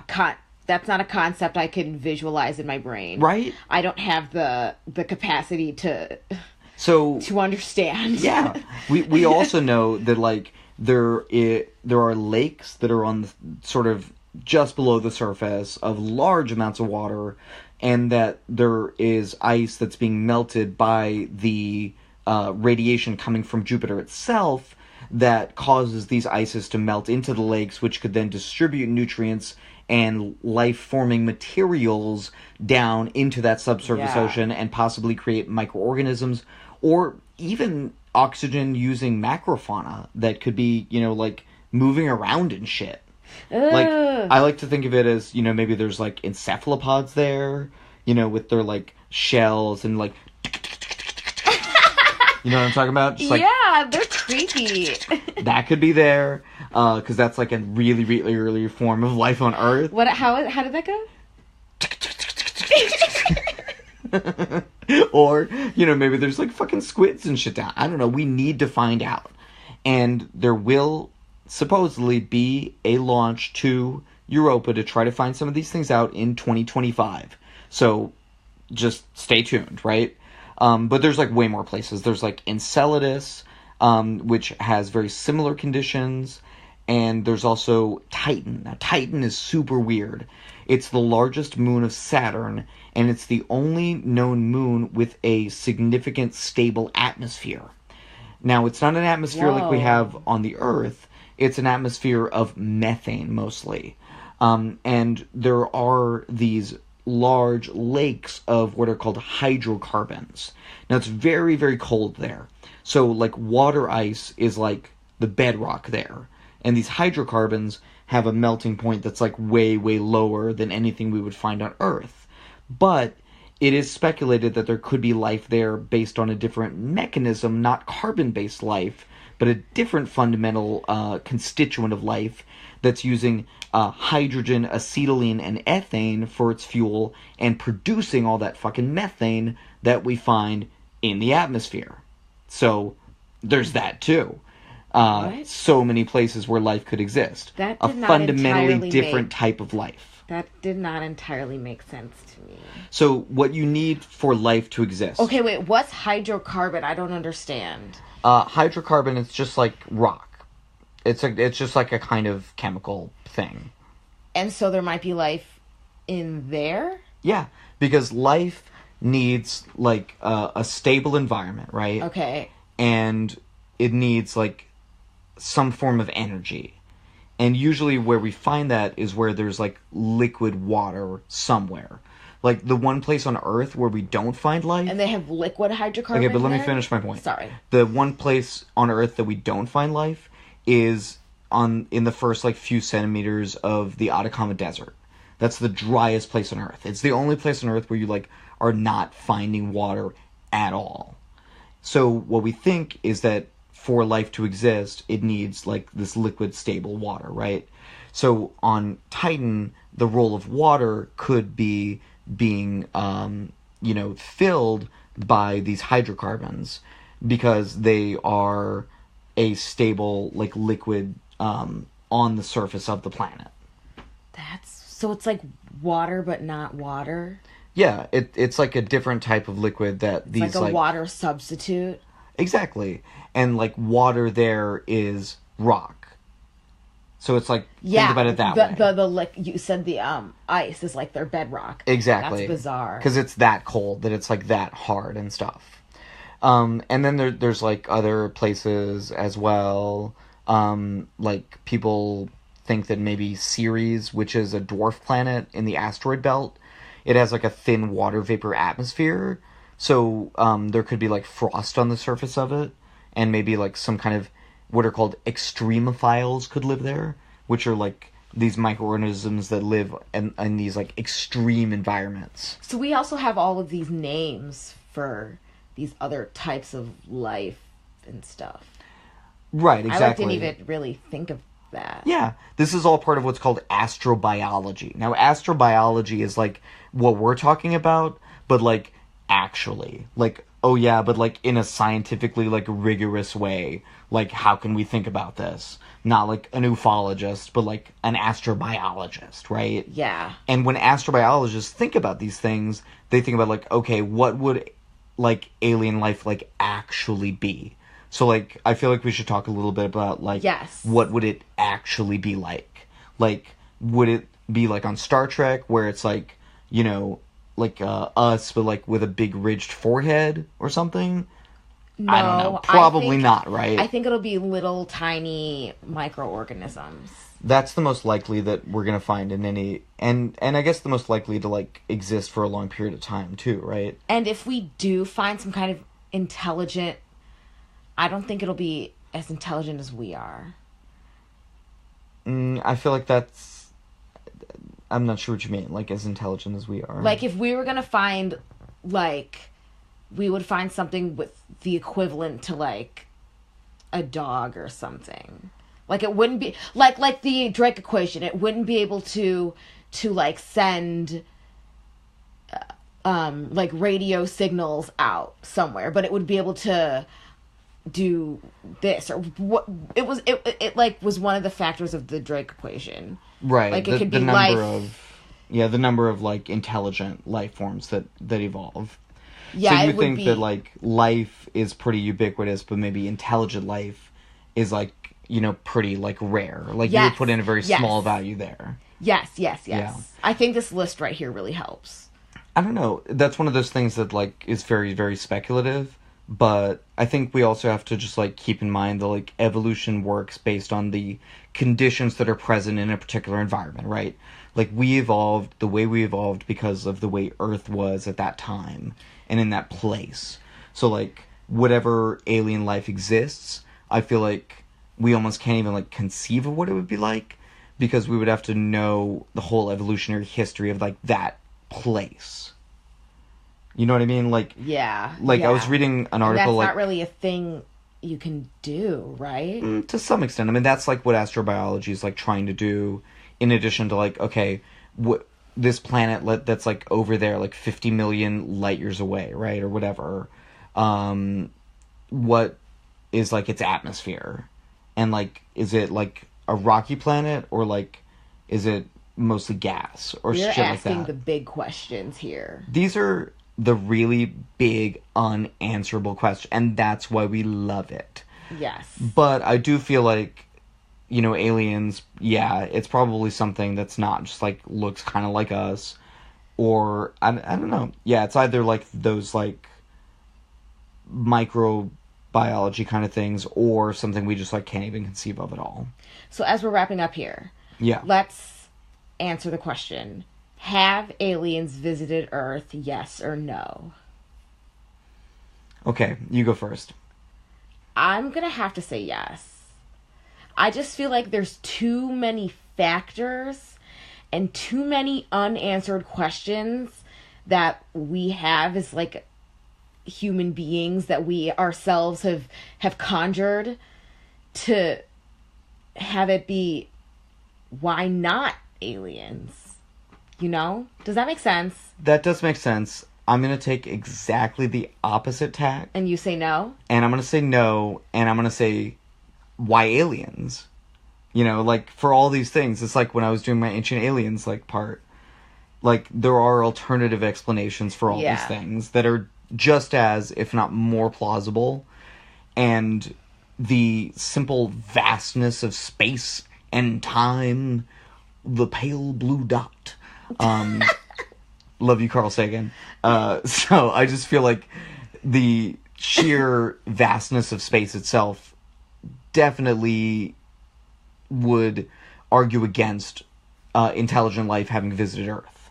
That's not a concept I can visualize in my brain. Right? I don't have the capacity to understand. Yeah. We also know that there are lakes that are on the, sort of just below the surface of large amounts of water, and that there is ice that's being melted by the radiation coming from Jupiter itself that causes these ices to melt into the lakes, which could then distribute nutrients and life-forming materials down into that subsurface ocean and possibly create microorganisms or even oxygen-using macrofauna that could be, moving around and shit. I like to think of it as, maybe there's encephalopods there, with their shells and you know what I'm talking about? Just, yeah, they're creepy. That could be there, because that's a really, really early form of life on Earth. How did that go? Or, maybe there's fucking squids and shit down. I don't know. We need to find out. And there will supposedly be a launch to Europa to try to find some of these things out in 2025. So just stay tuned, right? But there's way more places. There's Enceladus, which has very similar conditions, and there's also Titan. Now, Titan is super weird. It's the largest moon of Saturn, and it's the only known moon with a significant stable atmosphere. Now, it's not an atmosphere like we have on the Earth. It's an atmosphere of methane, mostly. And there are these large lakes of what are called hydrocarbons. Now, it's very, very cold there. So, water ice is the bedrock there. And these hydrocarbons have a melting point that's like way, way lower than anything we would find on Earth. But it is speculated that there could be life there based on a different mechanism, not carbon-based life, but a different fundamental constituent of life that's using hydrogen, acetylene, and ethane for its fuel and producing all that fucking methane that we find in the atmosphere. So there's that too. So many places where life could exist. That a did not fundamentally entirely different make- type of life. That did not entirely make sense to me. So what you need for life to exist. Okay, wait, what's hydrocarbon? I don't understand. Hydrocarbon, it's just like rock. It's just like a kind of chemical thing. And so there might be life in there? Yeah, because life needs like a stable environment, right? Okay. And it needs like some form of energy. And usually where we find that is where there's like liquid water somewhere. Like the one place on Earth where we don't find life. And they have liquid hydrocarbon. Okay, but let me there? finish my point. Sorry. The one place on Earth that we don't find life is in the first like few centimeters of the Atacama Desert. That's the driest place on Earth. It's the only place on Earth where you like are not finding water at all. So what we think is that for life to exist, it needs like this liquid stable water, right? So on Titan, the role of water could be being filled by these hydrocarbons because they are a stable like liquid on the surface of the planet. So it's like water but not water? Yeah, it's like a different type of liquid that these It's like a water substitute? Exactly. And like water there is rock. So it's like, think about it that way. You said the ice is like their bedrock. Exactly. That's bizarre. Because it's that cold, that it's like that hard and stuff. And then there's like other places as well. Like people think that maybe Ceres, which is a dwarf planet in the asteroid belt, it has like a thin water vapor atmosphere. So there could be like frost on the surface of it. And maybe like some kind of what are called extremophiles could live there, which are like these microorganisms that live in these like extreme environments. So we also have all of these names for these other types of life and stuff. Right, exactly. I didn't even really think of that. Yeah, this is all part of what's called astrobiology. Now, astrobiology is like what we're talking about, but like actually, like, oh yeah, but like in a scientifically like rigorous way. Like, how can we think about this? Not like an ufologist, but like an astrobiologist, right? Yeah. And when astrobiologists think about these things, they think about like, okay, what would like alien life like actually be? So like, I feel like we should talk a little bit about like, yes, what would it actually be like? Like, would it be like on Star Trek where it's like, you know, like us, but like with a big ridged forehead or something? No, I don't know. Probably not, right? I think it'll be little tiny microorganisms. That's the most likely that we're gonna find in any, and I guess the most likely to like exist for a long period of time too, right? And if we do find some kind of intelligent, I don't think it'll be as intelligent as we are. I feel like that's, I'm not sure what you mean, like as intelligent as we are. Like if we were gonna find, like, we would find something with the equivalent to like a dog or something. Like it wouldn't be like the Drake equation. It wouldn't be able to like send like radio signals out somewhere, but it would be able to do this or what. It like was one of the factors of the Drake equation. Right. Like it could be the life. The number of like intelligent life forms that evolve. Yeah, so you think that like life is pretty ubiquitous, but maybe intelligent life is like, you know, pretty like rare. Like you would put in a very small value there. Yes. Yeah. I think this list right here really helps. I don't know. That's one of those things that like is very, very speculative. But I think we also have to just like keep in mind that like evolution works based on the conditions that are present in a particular environment, right? Like we evolved the way we evolved because of the way Earth was at that time and in that place. So like whatever alien life exists, I feel like we almost can't even, like, conceive of what it would be like, because we would have to know the whole evolutionary history of, like, that place. You know what I mean? Like, Yeah. I was reading an article, and that's like... not really a thing you can do, right? To some extent. I mean, that's, like, what astrobiology is, like, trying to do, in addition to, like, okay, this planet that's, like, over there, like, 50 million light years away, right? Or whatever. What is, like, its atmosphere? And, like, is it, like, a rocky planet? Or, like, is it mostly gas? Or You're shit like that? asking the big questions here. These are the really big, unanswerable questions. And that's why we love it. Yes. But I do feel like, you know, aliens, yeah, it's probably something that's not just, like, looks kind of like us. Or, I don't know. Yeah, it's either, like, those, like, microbiology kind of things, or something we just, like, can't even conceive of at all. So as we're wrapping up here, Yeah. let's answer the question. Have aliens visited Earth, yes or no? Okay, you go first. I'm going to have to say yes. I just feel like there's too many factors and too many unanswered questions that we have as, like, human beings that we ourselves have conjured to have it be, why not aliens? You know? Does that make sense? That does make sense. I'm going to take exactly the opposite tack. And you say no? And I'm going to say no, and I'm going to say, why aliens? You know, like, for all these things, it's like when I was doing my Ancient Aliens, like, part, like, there are alternative explanations for all these things that are just as, if not more plausible, and the simple vastness of space and time, the pale blue dot. Love you, Carl Sagan. So I just feel like the sheer vastness of space itself definitely would argue against intelligent life having visited Earth.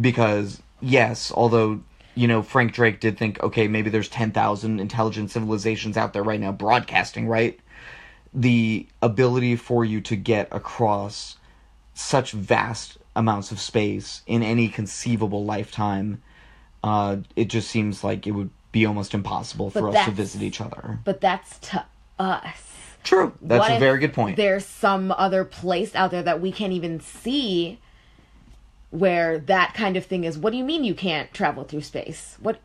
Because, yes, although, you know, Frank Drake did think, okay, maybe there's 10,000 intelligent civilizations out there right now broadcasting, right? The ability for you to get across such vast amounts of space in any conceivable lifetime, it just seems like it would be almost impossible for us to visit each other. But that's to us. True. That's a very good point. There's some other place out there that we can't even see where that kind of thing is. What do you mean you can't travel through space? What?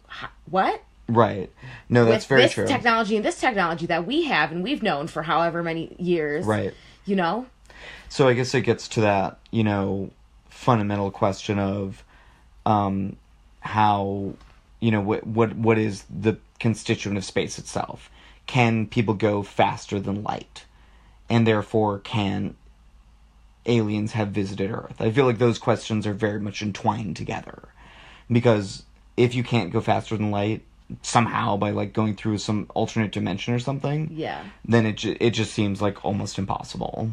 Right. No, that's very true. With this technology and this technology that we have and we've known for however many years. Right. You know? So I guess it gets to that, you know, fundamental question of how, you know, what is the constituent of space itself? Can people go faster than light? And therefore, can aliens have visited Earth? I feel like those questions are very much entwined together. Because if you can't go faster than light, somehow by, like, going through some alternate dimension or something, then it just seems like almost impossible.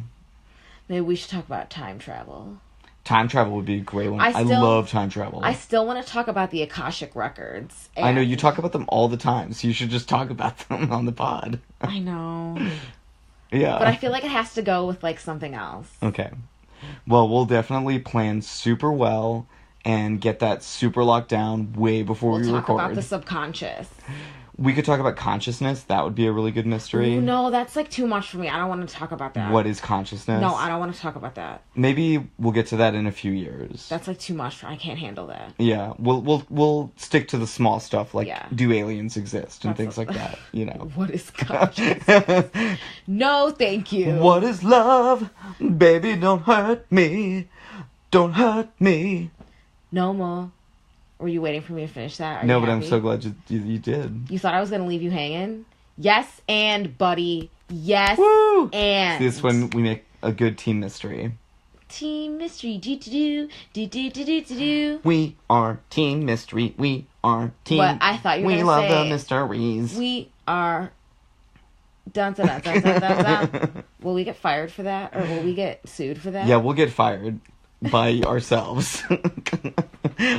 Maybe we should talk about time travel. Time travel would be a great one. I love time travel. I still want to talk about the Akashic Records. I know, you talk about them all the time, so you should just talk about them on the pod. I know. Yeah. But I feel like it has to go with, like, something else. Okay. Well, we'll definitely plan super well and get that super locked down way before we record. We'll talk about the subconscious. We could talk about consciousness. That would be a really good mystery. Ooh, no, that's, like, too much for me. I don't want to talk about that. What is consciousness? No, I don't want to talk about that. Maybe we'll get to that in a few years. That's, like, too much. I can't handle that. Yeah, we'll stick to the small stuff, like, do aliens exist and things like that, you know. What is consciousness? No, thank you. What is love? Baby, don't hurt me. Don't hurt me. No more. Were you waiting for me to finish that? No, but I'm so glad you did. You thought I was going to leave you hanging? Yes, and, buddy. Yes, Woo! and. See, this is when we make a good team mystery. Team mystery. Do. We are team mystery. We are team. What? I thought you were going to say. We love the mysteries. We are. Dun, dun, dun, dun, dun, dun, dun. Will we get fired for that? Or will we get sued for that? Yeah, we'll get fired by ourselves.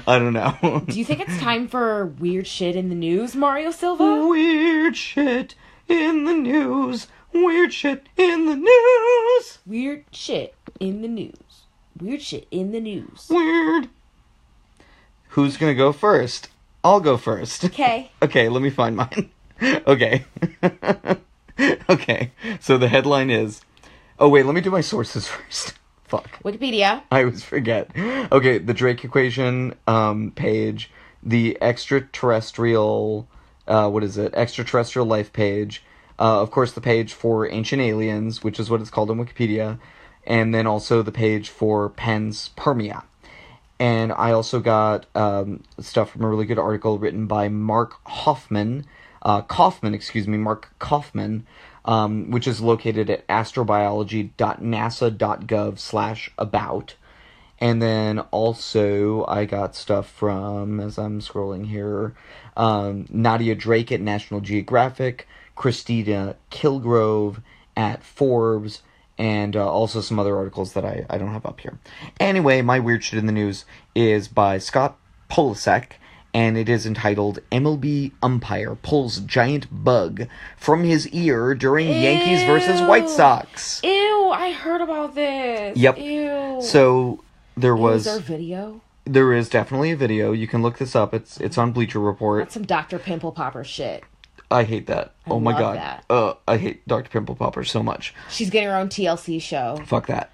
I don't know. Do you think it's time for weird shit in the news, Mario Silva? Weird shit in the news. Weird shit in the news. Weird shit in the news. Weird shit in the news. Weird. Who's gonna go first? I'll go first. Okay. Okay, let me find mine. Okay. Okay, so the headline is... Oh, wait, let me do my sources first. Fuck. Wikipedia. I always forget. Okay, the Drake equation page, the extraterrestrial... what is it? Extraterrestrial life page. Of course, the page for ancient aliens, which is what it's called on Wikipedia. And then also the page for panspermia. And I also got stuff from a really good article written by Mark Kaufman, Mark Kaufman, which is located at astrobiology.nasa.gov/about. And then also I got stuff from, as I'm scrolling here, Nadia Drake at National Geographic, Christina Kilgrove at Forbes, and also some other articles that I don't have up here. Anyway, my weird shit in the news is by Scott Polasek, and it is entitled MLB Umpire Pulls Giant Bug from His Ear During Yankees versus White Sox. Ew, I heard about this. Yep. Ew. So there was... Is there a video? There is definitely a video. You can look this up. It's on Bleacher Report. That's some Dr. Pimple Popper shit. I hate that. Oh my god. That. I hate Dr. Pimple Popper so much. She's getting her own TLC show. Fuck that.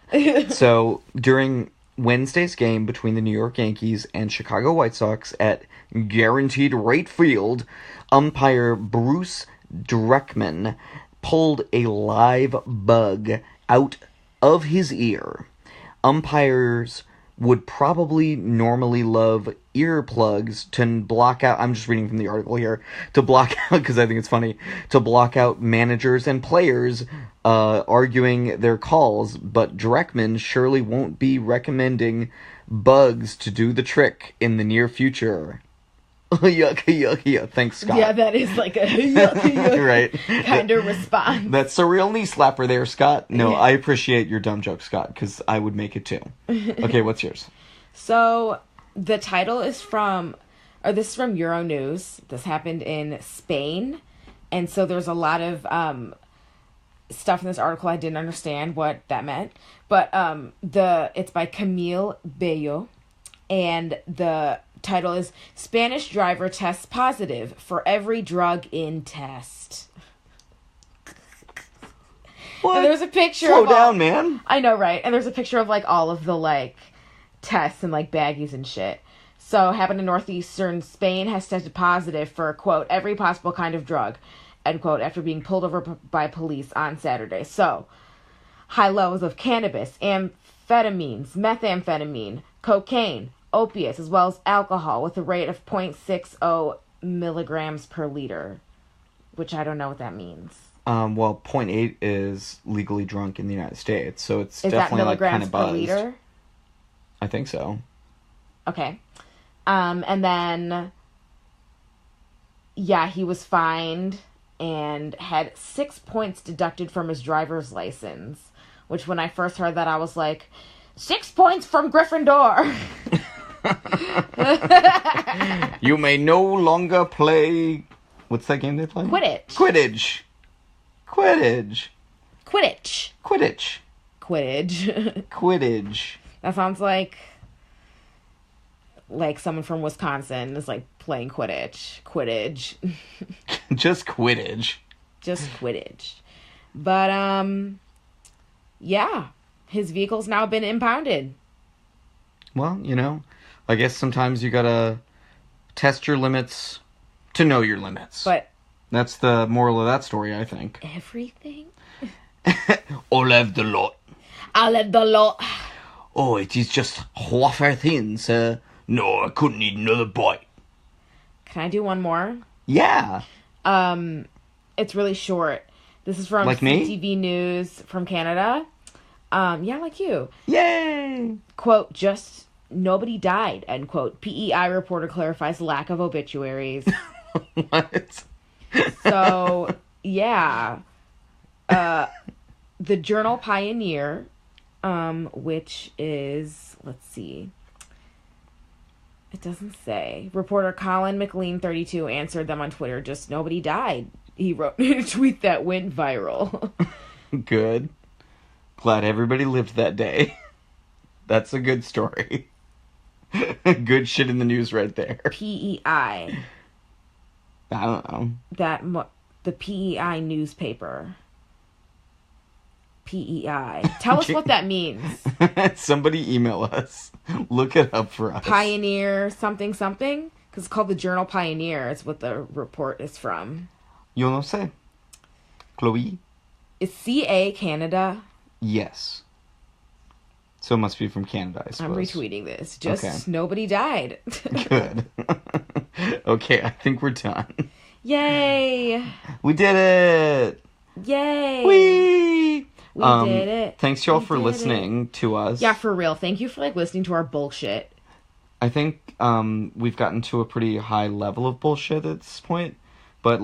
So, during Wednesday's game between the New York Yankees and Chicago White Sox at Guaranteed Rate Field, umpire Bruce Dreckman pulled a live bug out of his ear. Umpires would probably normally love earplugs to block out... I'm just reading from the article here. To block out, because I think it's funny, to block out managers and players arguing their calls, but Dreckman surely won't be recommending bugs to do the trick in the near future. Yuck, yuck, yuck. Thanks, Scott. Yeah, that is like a yuck, yuck right. kind of response. That's a real knee slapper there, Scott. No, Yeah. I appreciate your dumb joke, Scott, because I would make it too. Okay, what's yours? So, the title is from... Or this is from Euronews. This happened in Spain. And so there's a lot of stuff in this article I didn't understand what that meant. But it's by Camille Bello. And the title is Spanish driver tests positive for every drug in test. What? And there's a picture Slow of down, man. I know, right? And there's a picture of like all of the like tests and like baggies and shit. So happened in northeastern Spain, has tested positive for, quote, every possible kind of drug, end quote, after being pulled over by police on Saturday. So high levels of cannabis, amphetamines, methamphetamine, cocaine, opiates, as well as alcohol with a rate of 0.60 milligrams per liter, which I don't know what that means. Well, 0.8 is legally drunk in the United States, so it's Is that definitely like kind milligrams of per buzzed. liter? I think so. Okay. And then, yeah, he was fined and had 6 points deducted from his driver's license, which when I first heard that, I was like, 6 points from Gryffindor. You may no longer play... What's that game they play? Quidditch. Quidditch. Quidditch. Quidditch. Quidditch. Quidditch. Quidditch. That sounds like someone from Wisconsin is like playing Quidditch. Quidditch. Just Quidditch. Just Quidditch. But, yeah. His vehicle's now been impounded. Well, you know, I guess sometimes you gotta test your limits to know your limits. But that's the moral of that story, I think. everything? I'll have the lot. I'll have the lot. Oh, it is just wafer thin, sir. No, I couldn't eat another bite. Can I do one more? Yeah. It's really short. This is from Like me? CTV News from Canada. Yeah, like you. Yay! Quote, just nobody died, end quote. PEI reporter clarifies lack of obituaries. What? So, yeah. The journal Pioneer, which is, let's see. It doesn't say. Reporter Colin McLean, 32, answered them on Twitter, just nobody died. He wrote a tweet that went viral. Good. Glad everybody lived that day. That's a good story. Good shit in the news right there. PEI. I don't know. The PEI newspaper. PEI. Tell us what that means. Somebody email us. Look it up for us. Pioneer something something? Because it's called the Journal Pioneer. It's what the report is from. Yo no sé. Chloe? Is CA Canada? Yes. So it must be from Canada, I suppose. I'm retweeting this. Nobody died. Good. Okay, I think we're done. Yay! We did it! Yay! Whee! We did it. Thanks y'all for listening to us. Yeah, for real. Thank you for listening to our bullshit. I think we've gotten to a pretty high level of bullshit at this point, but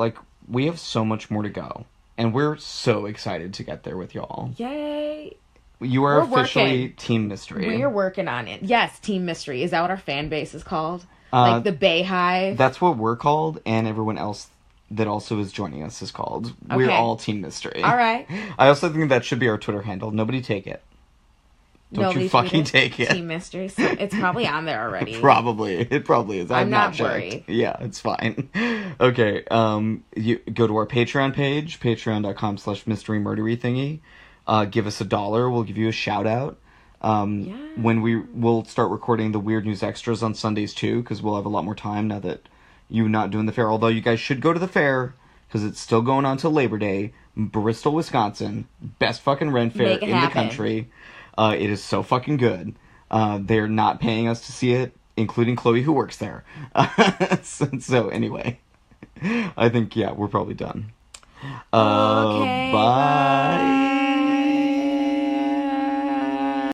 we have so much more to go, and we're so excited to get there with y'all. Yay! We're officially Team Mystery. We're working on it. Yes, Team Mystery. Is that what our fan base is called? Like the Bay Hive? That's what we're called, and everyone else that also is joining us is called. Okay. We're all Team Mystery. All right. I also think that should be our Twitter handle. Nobody take it. Don't you fucking take it. Team Mystery. So it's probably on there already. Probably. It probably is. I'm not worried. Yeah, it's fine. Okay. You go to our Patreon page, patreon.com/mystery murdery thingy. Give us $1. We'll give you a shout out. When we'll start recording the Weird News Extras on Sundays too, because we'll have a lot more time now that you're not doing the fair. Although you guys should go to the fair, because it's still going on till Labor Day. Bristol, Wisconsin. Best fucking rent fair in the country. It is so fucking good. They're not paying us to see it, including Chloe, who works there. So anyway, I think, we're probably done. Okay, bye.